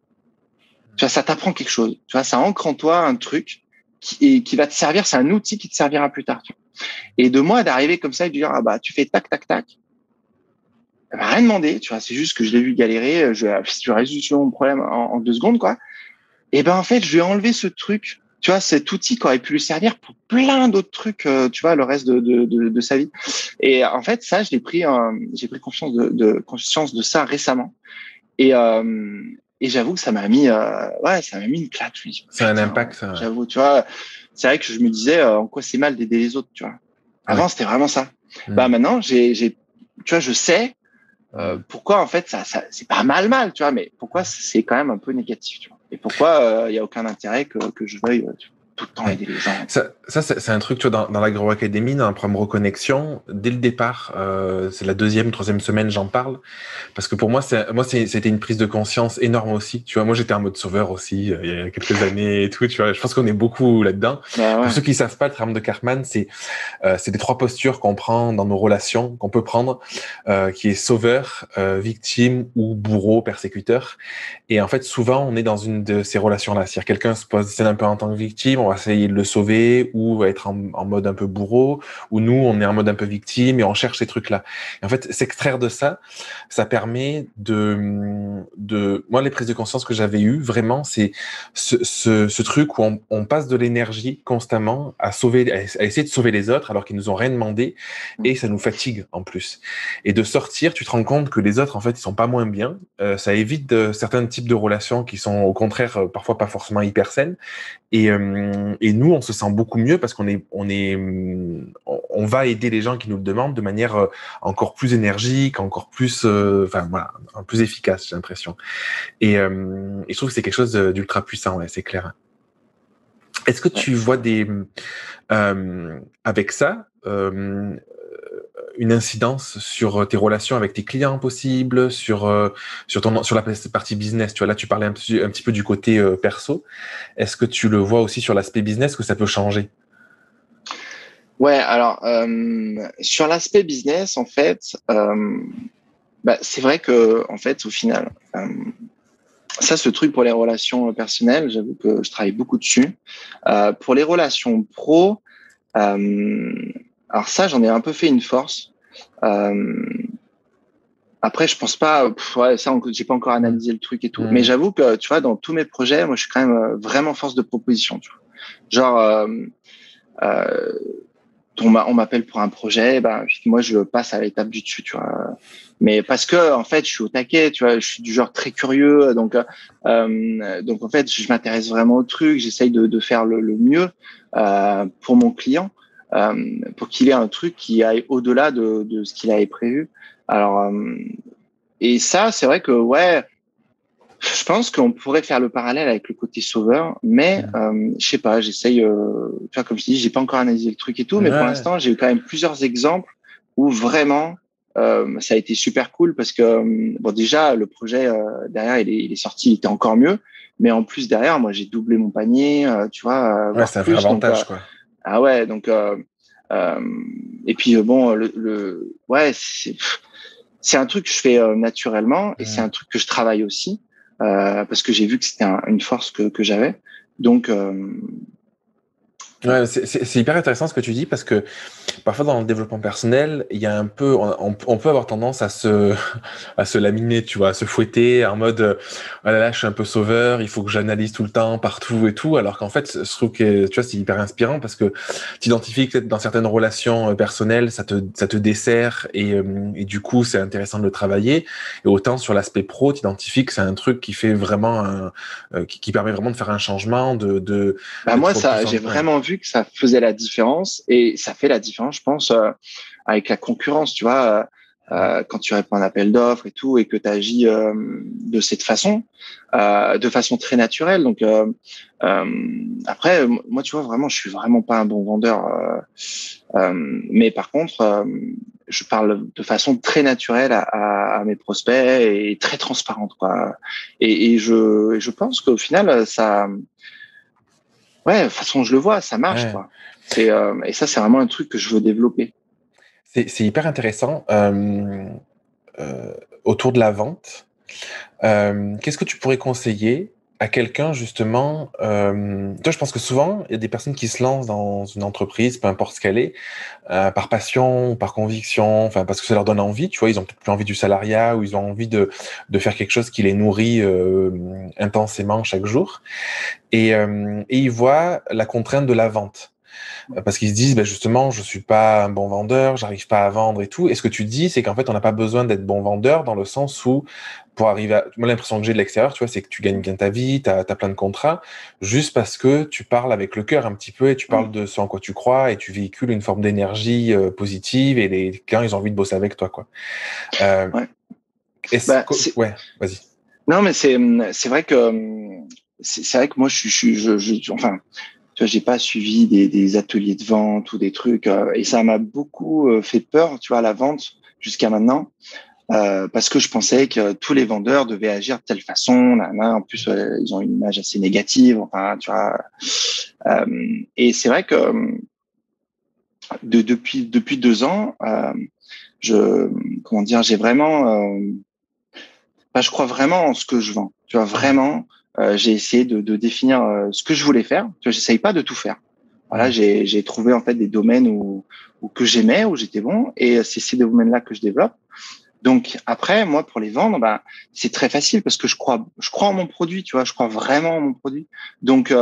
Tu vois, ça t'apprend quelque chose. Tu vois, ça ancre en toi un truc qui va te servir. C'est un outil qui te servira plus tard. Tu vois. Et de moi d'arriver comme ça et de dire tu fais tac tac tac. Elle m'a rien demandé. Tu vois, c'est juste que je l'ai vu galérer. Je résous mon problème en 2 secondes quoi. Et ben en fait, je lui ai enlevé ce truc. Tu vois, cet outil qui aurait pu lui servir pour plein d'autres trucs. Tu vois, le reste de sa vie. Et en fait, ça, j'ai pris conscience de ça récemment. Et et j'avoue que ça m'a mis une claque. Je me dis, C'est un putain, impact, ça. Ouais. j'avoue, tu vois, c'est vrai que je me disais en quoi c'est mal d'aider les autres, tu vois. Oui. Avant, c'était vraiment ça. Maintenant, tu vois, je sais pourquoi en fait c'est pas mal, tu vois, mais pourquoi c'est quand même un peu négatif, tu vois. Et pourquoi il y a aucun intérêt que je veuille tout le temps aider les gens. Ça c'est un truc, tu vois, dans l'Agro Academy, dans un programme Reconnexion, dès le départ, c'est la 2e, 3e semaine, j'en parle, parce que pour moi, c'était une prise de conscience énorme aussi. Tu vois, moi, j'étais en mode sauveur aussi, il y a quelques années et tout, tu vois. Je pense qu'on est beaucoup là-dedans. Bah, ouais. Pour ceux qui savent pas, le travail de Karpman, c'est des 3 postures qu'on prend dans nos relations, qu'on peut prendre, qui est sauveur, victime ou bourreau, persécuteur. Et en fait, souvent, on est dans une de ces relations-là. C'est-à-dire, quelqu'un se positionne un peu en tant que victime, on va essayer de le sauver, ou être en mode un peu bourreau, ou nous, on est en mode un peu victime et on cherche ces trucs-là. Et en fait, s'extraire de ça, ça permet moi, les prises de conscience que j'avais eues, vraiment, c'est ce truc où on passe de l'énergie constamment à essayer de sauver les autres alors qu'ils nous ont rien demandé, et ça nous fatigue en plus. Et de sortir, tu te rends compte que les autres, en fait, ils sont pas moins bien. Ça évite certains types de relations qui sont au contraire parfois pas forcément hyper saines. Et nous, on se sent beaucoup mieux parce on va aider les gens qui nous le demandent de manière encore plus énergique, encore plus, plus efficace, j'ai l'impression. Et je trouve que c'est quelque chose d'ultra puissant, ouais, c'est clair. Est-ce que tu vois avec ça, une incidence sur tes relations avec tes clients possibles, sur la partie business? Tu vois, là, tu parlais un petit peu du côté perso. Est-ce que tu le vois aussi sur l'aspect business, que ça peut changer? Ouais, alors sur l'aspect business, en fait, c'est vrai que en fait, au final, ça, ce truc pour les relations personnelles, j'avoue que je travaille beaucoup dessus. Pour les relations pro, alors ça, j'en ai un peu fait une force. Après, je pense pas. J'ai pas encore analysé le truc et tout. Mais j'avoue que tu vois, dans tous mes projets, moi, je suis quand même vraiment force de proposition. Tu vois. Genre, on m'appelle pour un projet, moi, je passe à l'étape du dessus. Tu vois. Mais parce que en fait, je suis au taquet. Tu vois, je suis du genre très curieux. Donc en fait, je m'intéresse vraiment au truc. J'essaye de faire le mieux pour mon client. Pour qu'il ait un truc qui aille au-delà de ce qu'il avait prévu. Alors, et ça, c'est vrai que, ouais, je pense qu'on pourrait faire le parallèle avec le côté sauveur, mais je sais pas, j'essaye, tu vois, comme je dis, j'ai pas encore analysé le truc et tout, mais pour l'instant, j'ai eu quand même plusieurs exemples où vraiment, ça a été super cool parce que, bon, déjà, le projet derrière, il est sorti, il était encore mieux, mais en plus, derrière, moi, j'ai doublé mon panier, tu vois, voire c'est un vrai plus. avantage, quoi. Ah ouais, donc Et puis bon, ouais, c'est un truc que je fais naturellement et c'est un truc que je travaille aussi parce que j'ai vu que c'était une force que j'avais. Donc, Ouais, c'est hyper intéressant ce que tu dis parce que parfois dans le développement personnel, il y a un peu, on peut avoir tendance à se laminer, tu vois, à se fouetter en mode, ah là là, je suis un peu sauveur, il faut que j'analyse tout le temps, partout et tout, alors qu'en fait, je trouve que, tu vois, c'est hyper inspirant parce que tu identifies que dans certaines relations personnelles, ça te dessert et du coup, c'est intéressant de le travailler. Et autant sur l'aspect pro, tu identifies que c'est un truc qui fait vraiment qui permet vraiment de faire un changement, moi, d'être plus ça, en, j'ai ouais. vraiment vu que ça faisait la différence et ça fait la différence, je pense, avec la concurrence, tu vois. Quand tu réponds à un appel d'offres et tout, et que tu agis de cette façon, de façon très naturelle. Donc euh, après, moi, tu vois, vraiment, je suis vraiment pas un bon vendeur. Mais par contre, je parle de façon très naturelle à mes prospects et très transparente, quoi. Et je pense qu'au final, ça, ouais, de toute façon, je le vois, ça marche, Ouais. quoi. Et ça, c'est vraiment un truc que je veux développer. C'est hyper intéressant. Euh, Autour de la vente, qu'est-ce que tu pourrais conseiller à quelqu'un justement toi, je pense que souvent, il y a des personnes qui se lancent dans une entreprise, peu importe ce qu'elle est, par passion, par conviction, enfin parce que ça leur donne envie, tu vois, ils ont peut-être plus envie du salariat ou ils ont envie de faire quelque chose qui les nourrit intensément chaque jour. Et ils voient la contrainte de la vente. Parce qu'ils se disent, ben justement, je suis pas un bon vendeur, j'arrive pas à vendre et tout. Et ce que tu dis, c'est qu'en fait, on n'a pas besoin d'être bon vendeur dans le sens où, pour arriver à... Moi, l'impression que j'ai de l'extérieur, tu vois, c'est que tu gagnes bien ta vie, tu as plein de contrats, juste parce que tu parles avec le cœur un petit peu et tu parles de ce en quoi tu crois et tu véhicules une forme d'énergie positive et les clients, ils ont envie de bosser avec toi, quoi. Euh, Ouais. Bah, Ouais, vas-y. non, mais c'est vrai que c'est vrai que moi, enfin, tu vois, j'ai pas suivi des ateliers de vente ou des trucs, et ça m'a beaucoup fait peur, tu vois, la vente jusqu'à maintenant. Parce que je pensais que tous les vendeurs devaient agir de telle façon. En plus, ils ont une image assez négative. Enfin, tu vois. Et c'est vrai que depuis 2 ans, je comment dire, j'ai vraiment, je crois vraiment en ce que je vends. Tu vois, vraiment, j'ai essayé de définir ce que je voulais faire. Tu vois, j'essaye pas de tout faire. Voilà, Mm. j'ai trouvé en fait des domaines où que j'aimais, où j'étais bon, et c'est ces domaines-là que je développe. Donc après, moi, pour les vendre, bah, c'est très facile parce que je crois en mon produit, tu vois, je crois vraiment en mon produit. Donc,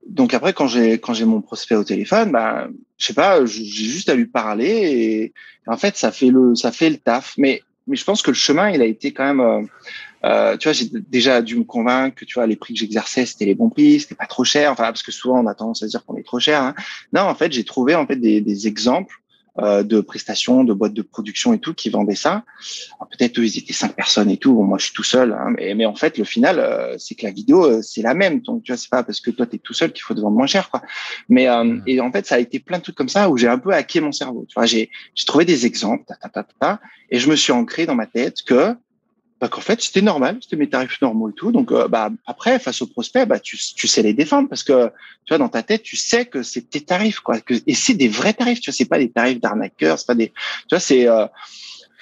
donc après, quand j'ai mon prospect au téléphone, bah, je sais pas, j'ai juste à lui parler et en fait, ça fait le taf. Mais je pense que le chemin, il a été quand même, tu vois, j'ai déjà dû me convaincre que, tu vois, les prix que j'exerçais, c'était les bons prix, c'était pas trop cher. Enfin, parce que souvent, on a tendance à se dire qu'on est trop cher, hein. Non, en fait, j'ai trouvé, en fait, des exemples, de prestations, de boîtes de production et tout, qui vendaient ça. Alors, peut-être eux, ils étaient 5 personnes et tout. Bon, moi, je suis tout seul, hein, mais en fait, le final, c'est que la vidéo, c'est la même. Donc, tu vois, c'est pas parce que toi, t'es tout seul qu'il faut te vendre moins cher, quoi. Mais, Mm. et en fait, ça a été plein de trucs comme ça où j'ai un peu hacké mon cerveau. Tu vois, j'ai trouvé des exemples, et je me suis ancré dans ma tête que, bah, qu'en fait, c'était normal, c'était mes tarifs normaux et tout. Donc, bah, après, face au prospect, bah, tu sais les défendre parce que, tu vois, dans ta tête, tu sais que c'est tes tarifs, quoi. Et c'est des vrais tarifs, tu vois, c'est pas des tarifs d'arnaqueurs, c'est pas des, tu vois,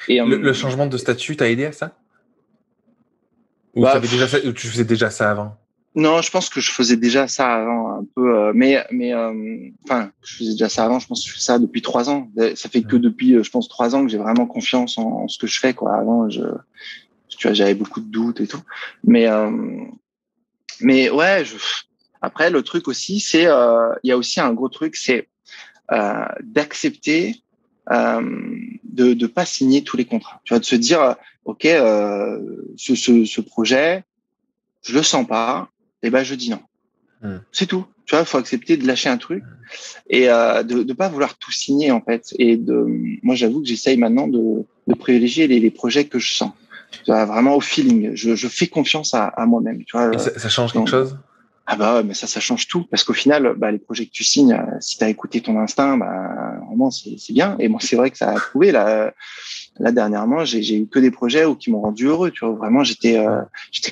et, Le changement de statut t'a aidé à ça? Ou bah, t'avais déjà ça, ou tu faisais déjà ça avant? non, je pense que je faisais déjà ça avant un peu, enfin, je faisais déjà ça avant. Je pense que je fais ça depuis 3 ans. Ça fait que Mm. depuis, je pense, 3 ans que j'ai vraiment confiance en ce que je fais, quoi. Avant, tu vois, j'avais beaucoup de doutes et tout. Mais, ouais. Après, le truc aussi, c'est, il y a aussi un gros truc, c'est d'accepter de pas signer tous les contrats. Tu vois, de se dire, ok, ce projet, je le sens pas, et ben je dis non. Mm. C'est tout. Tu vois, il faut accepter de lâcher un truc et de pas vouloir tout signer en fait. Moi, j'avoue que j'essaye maintenant de privilégier les projets que je sens. Tu vois, vraiment au feeling. Je fais confiance à moi-même. Tu vois. Et ça change quelque Donc, chose? ah bah ouais, mais ça change tout parce qu'au final, bah, les projets que tu signes, si tu as écouté ton instinct, bah vraiment c'est bien. Et moi, c'est vrai que ça a prouvé là dernièrement, j'ai eu que des projets qui m'ont rendu heureux. Tu vois, vraiment, j'étais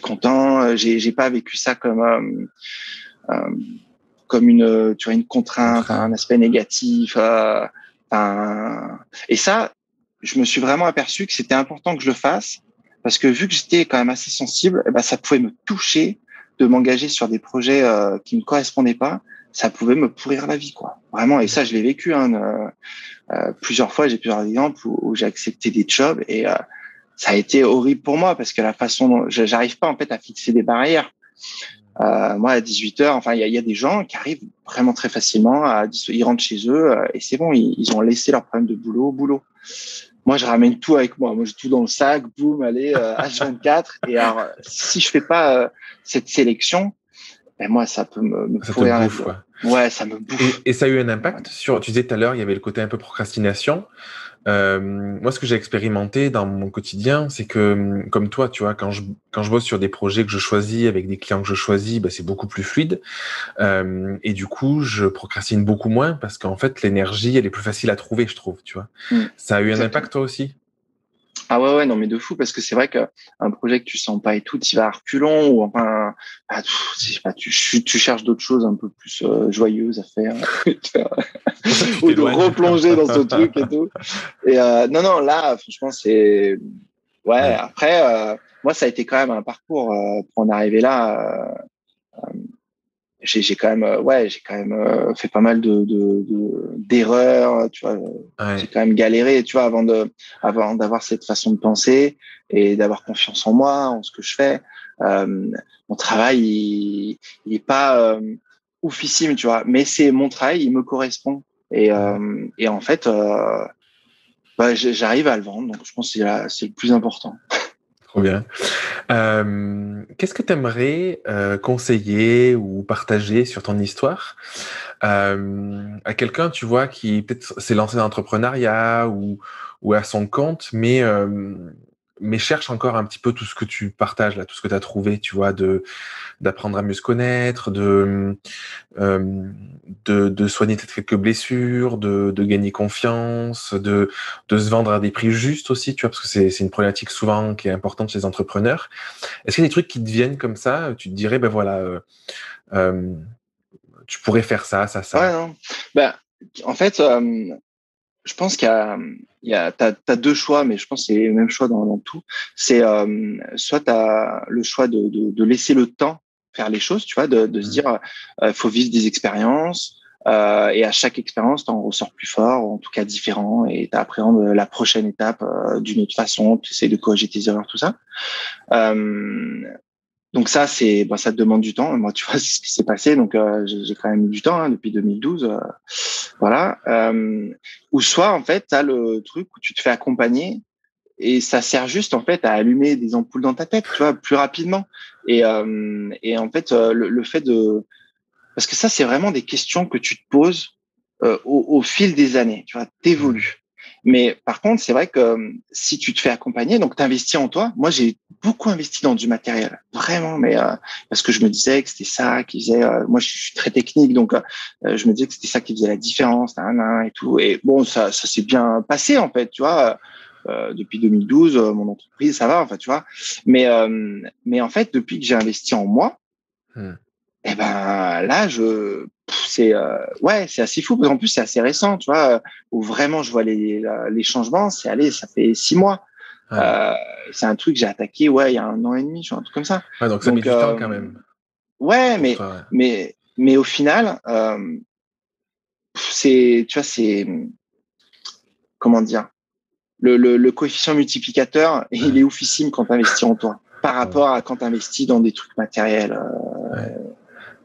content. J'ai pas vécu ça comme comme une contrainte, un aspect négatif. Et ça, je me suis vraiment aperçu que c'était important que je le fasse parce que vu que j'étais quand même assez sensible, eh ben, ça pouvait me toucher de m'engager sur des projets qui me correspondaient pas. Ça pouvait me pourrir la vie, quoi. Vraiment. Et ça, je l'ai vécu. Plusieurs fois, j'ai plusieurs exemples où j'ai accepté des jobs et ça a été horrible pour moi parce que la façon dont j'arrive pas en fait à fixer des barrières. Moi, à 18 heures, enfin, il y a des gens qui arrivent vraiment très facilement. Ils rentrent chez eux et c'est bon, ils ont laissé leur problème de boulot au boulot. Moi, je ramène tout avec moi. Moi, j'ai tout dans le sac, boum, allez, H24. Et alors, si je fais pas cette sélection, ben moi, ça peut me Ça te pourrir la bouffe, vie. quoi. Ouais, ça me bouffe. Et ça a eu un impact sur, tu disais tout à l'heure, il y avait le côté un peu procrastination. Moi, ce que j'ai expérimenté dans mon quotidien, c'est que, comme toi, tu vois, quand je bosse sur des projets que je choisis avec des clients que je choisis, bah, c'est beaucoup plus fluide. Et du coup, je procrastine beaucoup moins parce qu'en fait, l'énergie, elle est plus facile à trouver, je trouve, tu vois. Ça a eu un Exactement. impact, toi aussi? Ah ouais, non, mais de fou, parce que c'est vrai qu'un projet que tu sens pas et tout, tu vas à reculons, ou enfin, tu cherches d'autres choses un peu plus joyeuses à faire, ou de replonger dans ce truc et tout. Et non, là, franchement, c'est... Ouais, après, moi, ça a été quand même un parcours pour en arriver là. J'ai quand même fait pas mal d'erreurs, tu vois. J'ai quand même galéré, tu vois, avant d'avoir cette façon de penser et d'avoir confiance en moi, en ce que je fais. Mon travail, il est pas oufissime, tu vois, mais c'est mon travail, il me correspond. Et en fait, j'arrive à le vendre, donc je pense que c'est le plus important. Trop bien. Qu'est-ce que tu aimerais conseiller ou partager sur ton histoire à quelqu'un, tu vois, qui peut-être s'est lancé dans l'entrepreneuriat ou à son compte, mais cherche encore un petit peu tout ce que tu partages là, tout ce que tu as trouvé, tu vois, d'apprendre à mieux se connaître, de soigner peut-être quelques blessures, de gagner confiance, de se vendre à des prix justes aussi, tu vois, parce que c'est une problématique souvent qui est importante chez les entrepreneurs. Est-ce qu'il y a des trucs qui te viennent comme ça, tu te dirais, ben voilà, euh, tu pourrais faire ça, ça, Ouais, ça. non. Ben, en fait, je pense t'as deux choix, mais je pense que c'est le même choix dans tout. C'est soit t'as le choix de laisser le temps faire les choses, tu vois, de se dire, faut vivre des expériences, et à chaque expérience, t'en ressors plus fort, ou en tout cas différent, et t'appréhendes la prochaine étape d'une autre façon, tu essaies de corriger tes erreurs, tout ça. Donc ça, ça te demande du temps. Moi, tu vois, c'est ce qui s'est passé. Donc, j'ai quand même eu du temps depuis 2012. Voilà. Ou soit, en fait, tu as le truc où tu te fais accompagner et ça sert juste, en fait, à allumer des ampoules dans ta tête, tu vois, plus rapidement. Et en fait, le fait de... Parce que ça, c'est vraiment des questions que tu te poses au fil des années, tu vois, t'évolues. Mais par contre, c'est vrai que si tu te fais accompagner, donc t'investis en toi. Moi, j'ai beaucoup investi dans du matériel, vraiment, mais parce que je me disais que c'était ça qui faisait. Moi, je suis très technique, donc je me disais que c'était ça qui faisait la différence, et tout. Et bon, ça s'est bien passé en fait, tu vois. Depuis 2012, mon entreprise, ça va, enfin, tu vois. Mais en fait, depuis que j'ai investi en moi, eh ben là, c'est assez fou parce qu'en plus c'est assez récent, tu vois, où vraiment je vois les changements. Ça fait 6 mois. Ouais. C'est un truc que j'ai attaqué, ouais, il y a 1 an et demi, un truc comme ça. Ouais, donc ça met Donc du temps quand même ouais, pour toi. Ouais. mais au final, tu vois, c'est comment dire, le coefficient multiplicateur, il est oufissime quand tu investis en toi par rapport à quand tu investis dans des trucs matériels. Ouais.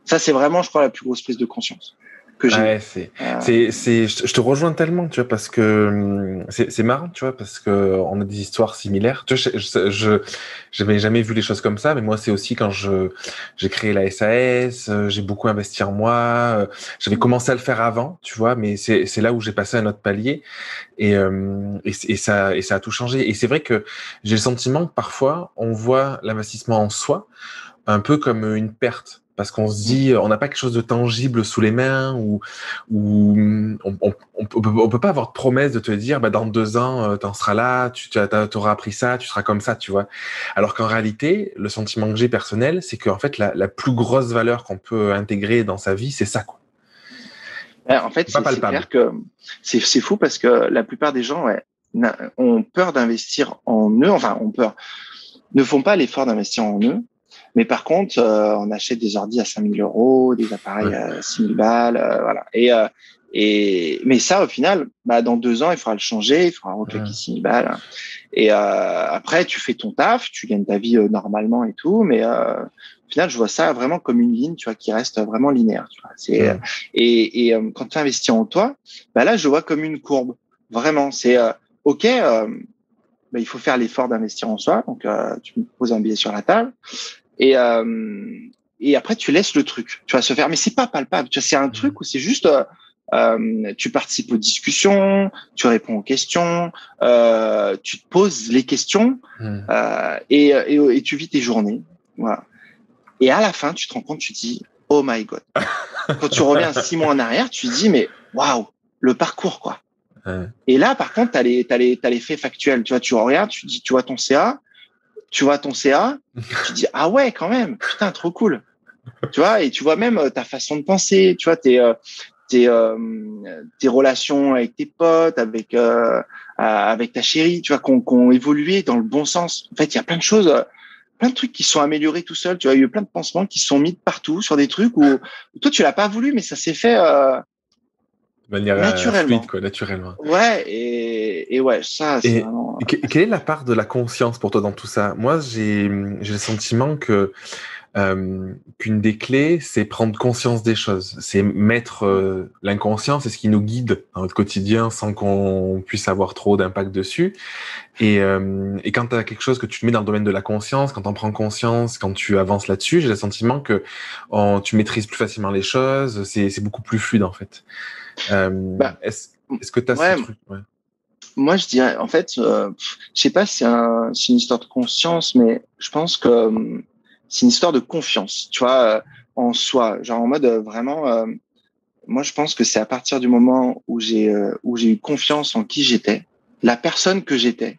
Ça, c'est vraiment, je crois, la plus grosse prise de conscience que j'ai eue. Ouais, je te rejoins tellement, tu vois, parce que c'est marrant, tu vois, parce que on a des histoires similaires. Tu vois, j'avais jamais vu les choses comme ça, mais moi, c'est aussi quand j'ai créé la SAS, j'ai beaucoup investi en moi, j'avais commencé à le faire avant, tu vois, mais c'est là où j'ai passé un autre palier et ça a tout changé. Et c'est vrai que j'ai le sentiment que parfois, on voit l'investissement en soi un peu comme une perte. Parce qu'on se dit, on n'a pas quelque chose de tangible sous les mains ou on on peut pas avoir de promesse de te dire, dans 2 ans, t'en seras là, t'auras appris ça, tu seras comme ça, tu vois. Alors qu'en réalité, le sentiment que j'ai personnel, c'est qu'en fait, la plus grosse valeur qu'on peut intégrer dans sa vie, c'est ça, quoi. En fait, C'est pas c'est palpable. clair que c'est fou parce que la plupart des gens ont peur d'investir en eux. Enfin, ne font pas l'effort d'investir en eux. Mais par contre, on achète des ordi à 5 000 €, des appareils Ouais. à 6 000 balles, voilà. Mais ça, au final, dans 2 ans, il faudra le changer, il faudra reclaquer 6 000 balles. Et après, tu fais ton taf, tu gagnes ta vie normalement et tout, mais au final, je vois ça vraiment comme une ligne, tu vois, qui reste vraiment linéaire. Tu vois. Quand tu investis en toi, là, je le vois comme une courbe. Vraiment, c'est ok. Il faut faire l'effort d'investir en soi. Donc, tu me poses un billet sur la table et après tu laisses le truc, tu vas se faire. Mais c'est pas palpable. Tu vois, c'est un truc où c'est juste, tu participes aux discussions, tu réponds aux questions, tu te poses les questions et tu vis tes journées. Voilà. Et à la fin, tu te rends compte, tu te dis, oh my God. Quand tu reviens 6 mois en arrière, tu te dis, mais waouh, le parcours, quoi. Et là, par contre, t'as les faits factuels. Tu vois, tu regardes, tu dis, tu vois ton CA, tu dis, ah ouais, quand même, putain, trop cool. Tu vois, et tu vois même ta façon de penser, tu vois, tes relations avec tes potes, avec ta chérie, tu vois, qu'on évolué dans le bon sens. En fait, il y a plein de choses, plein de trucs qui sont améliorés tout seul. Tu vois, il y a eu plein de pansements qui sont mis de partout sur des trucs où toi, tu l'as pas voulu, mais ça s'est fait De manière fluide, naturellement. quoi, naturellement. Ouais, et ouais, ça, c'est Et vraiment. quelle est la part de la conscience pour toi dans tout ça? Moi, j'ai le sentiment qu'une des clés, c'est prendre conscience des choses. C'est mettre l'inconscient, c'est ce qui nous guide dans notre quotidien sans qu'on puisse avoir trop d'impact dessus. Et quand tu as quelque chose que tu mets dans le domaine de la conscience, quand tu en prends conscience, quand tu avances là-dessus, j'ai le sentiment que tu maîtrises plus facilement les choses, c'est beaucoup plus fluide en fait. Bah, Est-ce que tu as ce ouais, truc? Ouais. moi, je dirais, en fait, je sais pas si c'est une histoire de conscience, mais je pense que c'est une histoire de confiance, tu vois, en soi. Genre en mode vraiment, moi, je pense que c'est à partir du moment où j'ai eu confiance en qui j'étais, la personne que j'étais,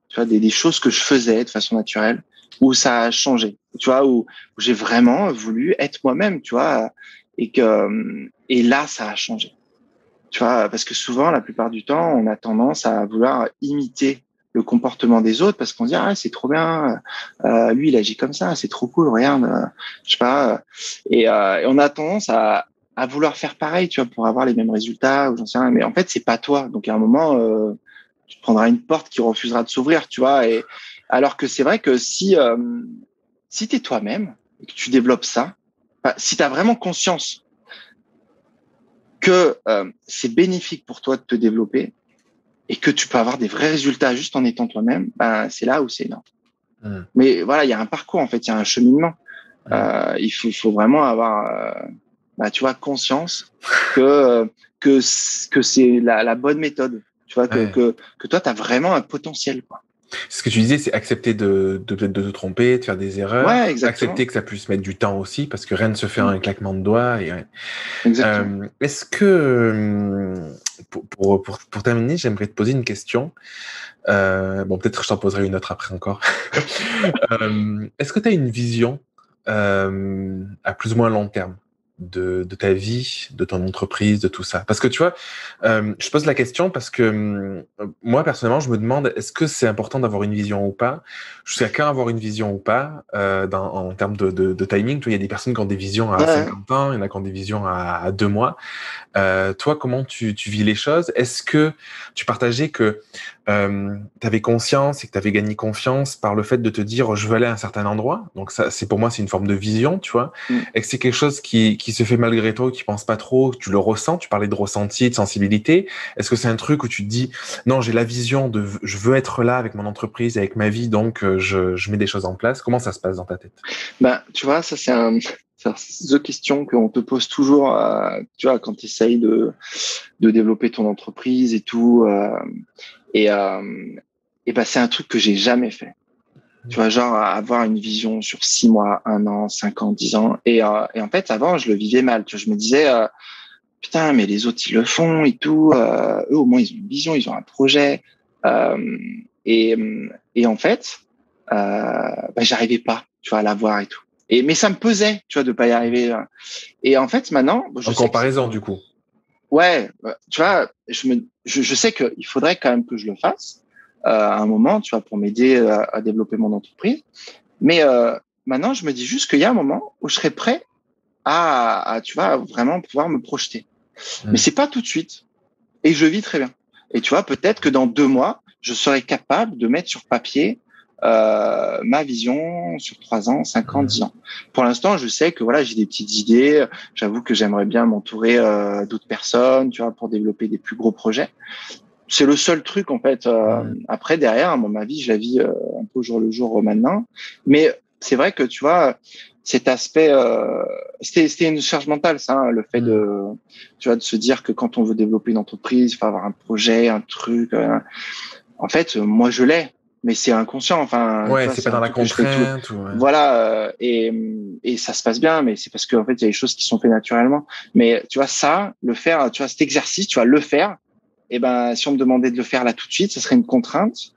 tu vois, des choses que je faisais de façon naturelle, où ça a changé, tu vois, où j'ai vraiment voulu être moi-même, tu vois, et là, ça a changé. Tu vois, parce que souvent, la plupart du temps, on a tendance à vouloir imiter le comportement des autres parce qu'on se dit ah c'est trop bien, lui il agit comme ça, c'est trop cool, regarde, je sais pas, et on a tendance à vouloir faire pareil, tu vois, pour avoir les mêmes résultats ou j'en sais rien, mais en fait c'est pas toi, donc à un moment tu te prendras une porte qui refusera de s'ouvrir, tu vois, et alors que c'est vrai que si t'es toi-même et que tu développes ça, si t'as vraiment conscience que c'est bénéfique pour toi de te développer et que tu peux avoir des vrais résultats juste en étant toi-même, c'est là où c'est énorme. Mais voilà, il y a un parcours en fait, il y a un cheminement. Il faut vraiment avoir, tu vois, conscience que c'est la bonne méthode. Tu vois Ouais. que toi, tu as vraiment un potentiel, quoi. Ce que tu disais, c'est accepter de te tromper, de faire des erreurs, Ouais, exactement. accepter que ça puisse mettre du temps aussi, parce que rien ne se fait en un claquement de doigts. Et, ouais. Exactement. Est-ce que, pour terminer, j'aimerais te poser une question. Bon, peut-être que je t'en poserai une autre après encore. Est-ce que tu as une vision à plus ou moins long terme de ta vie, de ton entreprise, de tout ça? Parce que tu vois, je pose la question parce que moi, personnellement, je me demande, est-ce que c'est important d'avoir une vision ou pas? Jusqu'à quand avoir une vision ou pas en termes de timing? Tu vois, il y a des personnes qui ont des visions à Ouais. 50 ans, il y en a qui ont des visions à 2 mois. Toi, comment tu vis les choses? Est-ce que tu partageais que tu avais conscience et que tu avais gagné confiance par le fait de te dire je veux aller à un certain endroit? Donc ça, c'est pour moi, c'est une forme de vision, tu vois. Mm. Et que c'est quelque chose qui se fait malgré toi, que tu penses pas trop, que tu le ressens. Tu parlais de ressenti, de sensibilité. Est-ce que c'est un truc où tu te dis non, j'ai la vision de je veux être là avec mon entreprise, avec ma vie, donc je mets des choses en place. Comment ça se passe dans ta tête? Tu vois, ça c'est the question qu'on te pose toujours, tu vois, quand tu essayes de développer ton entreprise et tout. Et, euh, c'est un truc que j'ai jamais fait. Tu vois, genre avoir une vision sur 6 mois, 1 an, 5 ans, 10 ans. Et en fait, avant, je le vivais mal. Tu vois, je me disais, putain, mais les autres, ils le font et tout. Eux, au moins, ils ont une vision, ils ont un projet. Euh, et, et en fait, j'arrivais pas, tu vois, à l'avoir et tout. Mais ça me pesait, tu vois, de pas y arriver. Et en fait, maintenant, En comparaison, du coup. ouais, tu vois, je sais qu'il faudrait quand même que je le fasse à un moment, tu vois, pour m'aider à développer mon entreprise. Mais maintenant, je me dis juste qu'il y a un moment où je serai prêt tu vois, vraiment pouvoir me projeter. Mais c'est pas tout de suite. Et je vis très bien. Et tu vois, peut-être que dans 2 mois, je serai capable de mettre sur papier ma vision sur 3 ans, 5 ans, 10 ans. Pour l'instant, je sais que voilà, j'ai des petites idées. J'avoue que j'aimerais bien m'entourer d'autres personnes, tu vois, pour développer des plus gros projets. C'est le seul truc en fait. Après, derrière, ma vie, je la vis un peu au jour le jour maintenant. Mais c'est vrai que tu vois, cet aspect, c'était une charge mentale, ça, hein, le fait tu vois, de se dire que quand on veut développer une entreprise, il faut avoir un projet, un truc. En fait, moi, je l'ai, mais c'est inconscient. Enfin, tu Ouais, vois, c'est pas c'est dans un la truc que je fais tout. contrainte. Voilà, et ça se passe bien, mais c'est parce qu'en fait, il y a des choses qui sont faites naturellement. Mais tu vois, ça, le faire, tu vois, cet exercice, tu vas le faire. Et ben, si on me demandait de le faire là tout de suite, ça serait une contrainte,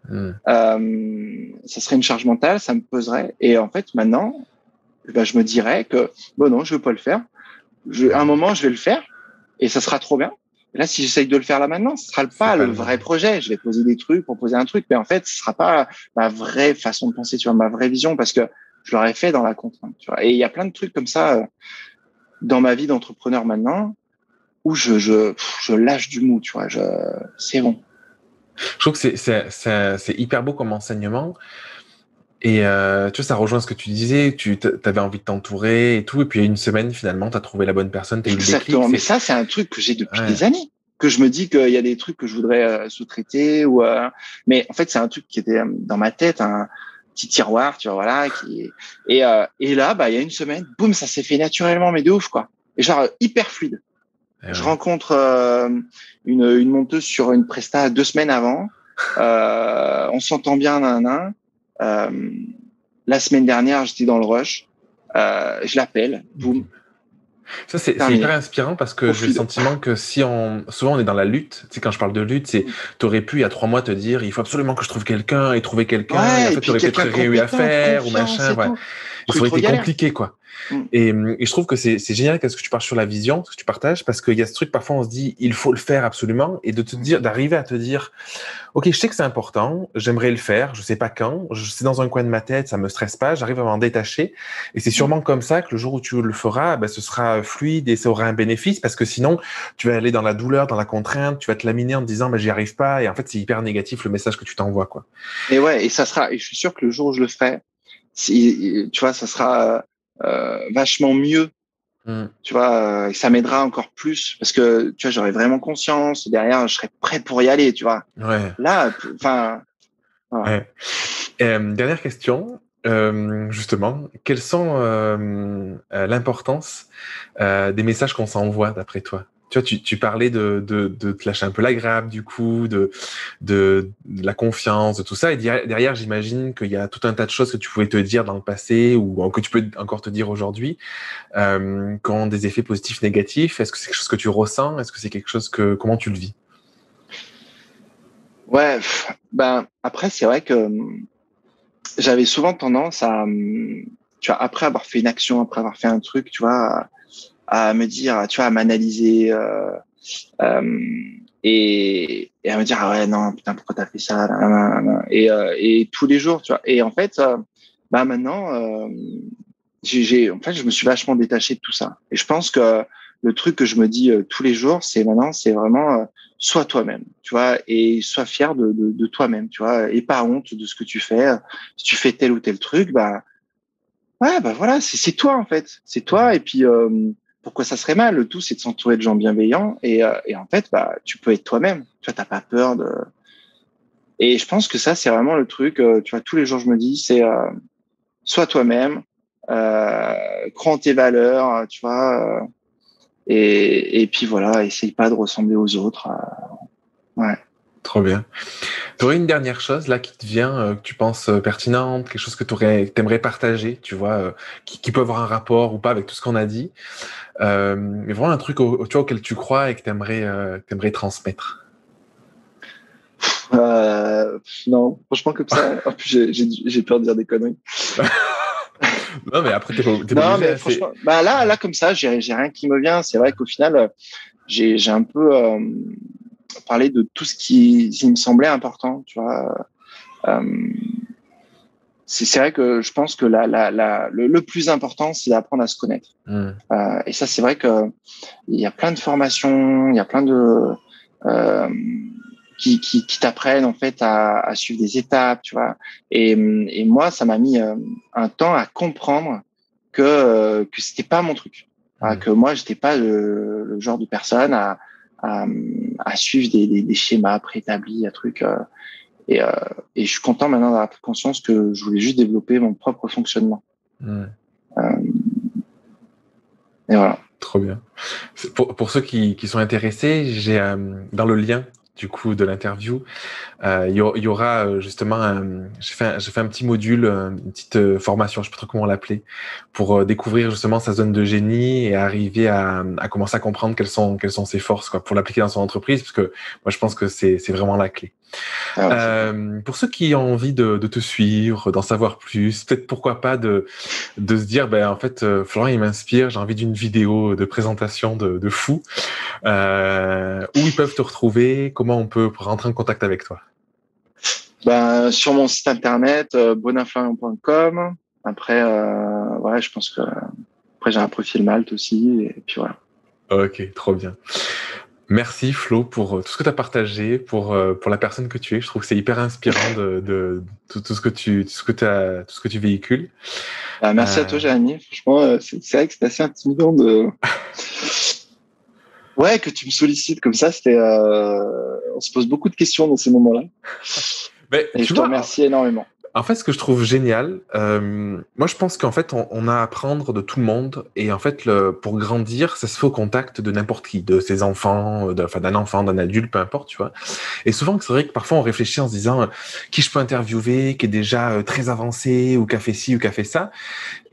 ça serait une charge mentale, ça me peserait. Et en fait, maintenant, ben, je me dirais que bon non, je veux pas le faire. À un moment, je vais le faire et ça sera trop bien. Et là, si j'essaye de le faire là maintenant, ce sera C'est pas pas le le vrai même. projet. Je vais poser des trucs, proposer un truc, mais en fait, ce sera pas ma vraie façon de penser, tu vois, ma vraie vision, parce que je l'aurais fait dans la contrainte. Tu vois. Et il y a plein de trucs comme ça dans ma vie d'entrepreneur maintenant où je lâche du mou, tu vois. C'est bon. Je trouve que c'est hyper beau comme enseignement. Et tu vois, ça rejoint ce que tu disais, tu avais envie de t'entourer et tout, et puis il y a une semaine, finalement, tu as trouvé la bonne personne, tu as eu le déclic. Exactement. Mais ça, c'est un truc que j'ai depuis Ouais. des années. Que je me dis qu'il y a des trucs que je voudrais sous-traiter mais en fait c'est un truc qui était dans ma tête, un petit tiroir, tu vois, voilà, et là, bah il y a une semaine, boum, ça s'est fait naturellement, mais de ouf quoi. Et genre hyper fluide. Et Je ouais. rencontre une monteuse sur une presta 2 semaines avant. On s'entend bien, nan. La semaine dernière, j'étais dans le rush. Je l'appelle, boum, Ça, c'est hyper terminé. inspirant parce que Trop j'ai le fluide. sentiment que souvent on est dans la lutte, tu sais, quand je parle de lutte, c'est, t'aurais pu, il y a 3 mois, te dire, il faut absolument que je trouve quelqu'un et trouver quelqu'un, et en Ouais, et fait, puis t'aurais peut-être quelqu'un de rien eu à compétent, de faire, ou confiance machin, et voilà. tout. Et ça Truc aurait trop été galère. compliqué, quoi. Mm. Et je trouve que c'est génial parce que tu pars sur la vision, ce que tu partages, parce qu'il y a ce truc, parfois, on se dit, il faut le faire absolument, et de te dire, d'arriver à te dire, ok, je sais que c'est important, j'aimerais le faire, je sais pas quand, c'est dans un coin de ma tête, ça me stresse pas, j'arrive à m'en détacher, et c'est Mm. sûrement comme ça que le jour où tu le feras, ben, ce sera fluide et ça aura un bénéfice, parce que sinon, tu vas aller dans la douleur, dans la contrainte, tu vas te laminer en te disant, ben, j'y arrive pas, et en fait, c'est hyper négatif le message que tu t'envoies, quoi. Et ouais, et je suis sûr que le jour où je le ferai, tu vois, ça sera vachement mieux. Mm. Tu vois, et ça m'aidera encore plus parce que tu vois, j'aurai vraiment conscience. Derrière, je serai prêt pour y aller. Tu vois. Ouais, Là, enfin, voilà. ouais. Dernière question, justement, quelles sont l'importance des messages qu'on s'envoie d'après toi? Tu vois, tu parlais de te lâcher un peu la grappe, du coup, de la confiance, de tout ça. Et derrière, j'imagine qu'il y a tout un tas de choses que tu pouvais te dire dans le passé ou que tu peux encore te dire aujourd'hui, qui ont des effets positifs, négatifs. Est-ce que c'est quelque chose que tu ressens? Est-ce que c'est quelque chose comment tu le vis? Ouais. Ben après, c'est vrai que j'avais souvent tendance tu vois, après avoir fait une action, après avoir fait un truc, tu vois, à me dire, tu vois, à m'analyser. Euh, et à me dire ah ouais non putain pourquoi t'as fait ça là, là, là. Et tous les jours tu vois et en fait bah maintenant en fait je me suis vachement détaché de tout ça et je pense que le truc que je me dis tous les jours c'est maintenant c'est vraiment sois toi-même tu vois et sois fier de toi-même tu vois et pas honte de ce que tu fais si tu fais tel ou tel truc bah ouais, bah voilà, c'est toi en fait, c'est toi. Et puis pourquoi ça serait mal? Le tout, c'est de s'entourer de gens bienveillants. Et en fait, bah tu peux être toi-même. Tu vois, t'as pas peur de. Et je pense que ça, c'est vraiment le truc. Tu vois, tous les jours, je me dis, c'est sois toi-même, crois en tes valeurs, tu vois. Et puis voilà, essaye pas de ressembler aux autres. Ouais. Trop bien. T'aurais une dernière chose là qui te vient, que tu penses pertinente, quelque chose que t'aimerais partager, tu vois, qui peut avoir un rapport ou pas avec tout ce qu'on a dit, mais vraiment un truc tu vois, auquel tu crois et que t'aimerais transmettre. Non, franchement comme ça. En plus, j'ai peur de dire des conneries. Non, mais après t'es pas Non, obligé. mais franchement, là comme ça, j'ai rien qui me vient. C'est vrai qu'au final, j'ai un peu parlé de tout ce qui me semblait important, tu vois. C'est vrai que je pense que le plus important, c'est d'apprendre à se connaître. Et ça, c'est vrai que il y a plein de formations, il y a plein de qui t'apprennent en fait à suivre des étapes, tu vois. Et moi, ça m'a mis un temps à comprendre que c'était pas mon truc, que moi, j'étais pas le genre de personne à suivre des schémas préétablis, un truc. Et je suis content maintenant d'avoir pris conscience que je voulais juste développer mon propre fonctionnement. Et voilà. Trop bien. Pour ceux qui sont intéressés, j'ai dans le lien du coup de l'interview, il y aura justement j'ai fait un petit module, une petite formation, je sais pas trop comment l'appeler, pour découvrir justement sa zone de génie et arriver à commencer à comprendre quelles sont ses forces, quoi, pour l'appliquer dans son entreprise, parce que moi je pense que c'est vraiment la clé. Pour ceux qui ont envie de te suivre, d'en savoir plus, peut-être pourquoi pas de se dire, ben en fait, Florian il m'inspire, j'ai envie d'une vidéo de présentation de fou. Où ils peuvent te retrouver, comment on peut rentrer en contact avec toi? Sur mon site internet boninflorian.com. Après, ouais, je pense que après j'ai un profil Malte aussi, et puis voilà. Ok, trop bien. Merci Flo pour tout ce que tu as partagé, pour la personne que tu es. Je trouve que c'est hyper inspirant de tout ce que tu véhicules. Merci à toi Jérémy. Franchement, c'est vrai que c'est assez intimidant de ouais, que tu me sollicites comme ça. C'était on se pose beaucoup de questions dans ces moments-là. Et je te remercie énormément. En fait, ce que je trouve génial, moi je pense qu'en fait on a à apprendre de tout le monde, et en fait pour grandir, ça se fait au contact de n'importe qui, de ses enfants, d'un enfant, d'un adulte, peu importe, tu vois. Et souvent c'est vrai que parfois on réfléchit en se disant qui je peux interviewer, qui est déjà très avancé, ou qui a fait ci ou qui a fait ça.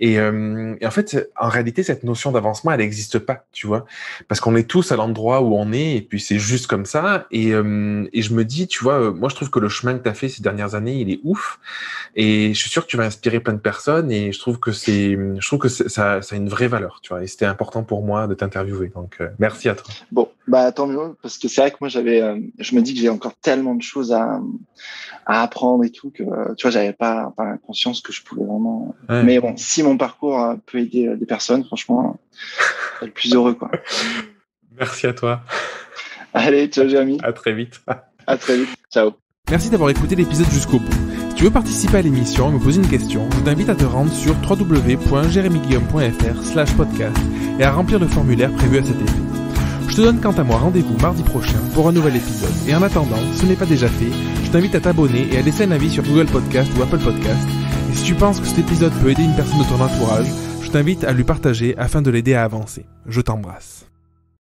Et en fait, en réalité, cette notion d'avancement, elle n'existe pas, tu vois, parce qu'on est tous à l'endroit où on est, et puis c'est juste comme ça. Et je me dis, tu vois, moi je trouve que le chemin que tu as fait ces dernières années, il est ouf. Et je suis sûr que tu vas inspirer plein de personnes, et je trouve que ça a une vraie valeur, tu vois. Et c'était important pour moi de t'interviewer. Donc merci à toi. Bon, tant mieux, parce que c'est vrai que moi je me dis que j'ai encore tellement de choses à apprendre et tout, que tu vois, j'avais pas conscience que je pouvais vraiment. Ouais. Mais bon, si mon parcours peut aider des personnes, franchement, c'est le plus heureux, quoi. Merci à toi. Allez, ciao Jérémy. À très vite. À très vite. Ciao. Merci d'avoir écouté l'épisode jusqu'au bout. Si tu veux participer à l'émission et me poser une question, je t'invite à te rendre sur www.jeremyguillaume.fr/podcast et à remplir le formulaire prévu à cet effet. Je te donne quant à moi rendez-vous mardi prochain pour un nouvel épisode. Et en attendant, si ce n'est pas déjà fait, je t'invite à t'abonner et à laisser un avis sur Google Podcast ou Apple Podcast. Et si tu penses que cet épisode peut aider une personne de ton entourage, je t'invite à lui partager afin de l'aider à avancer. Je t'embrasse.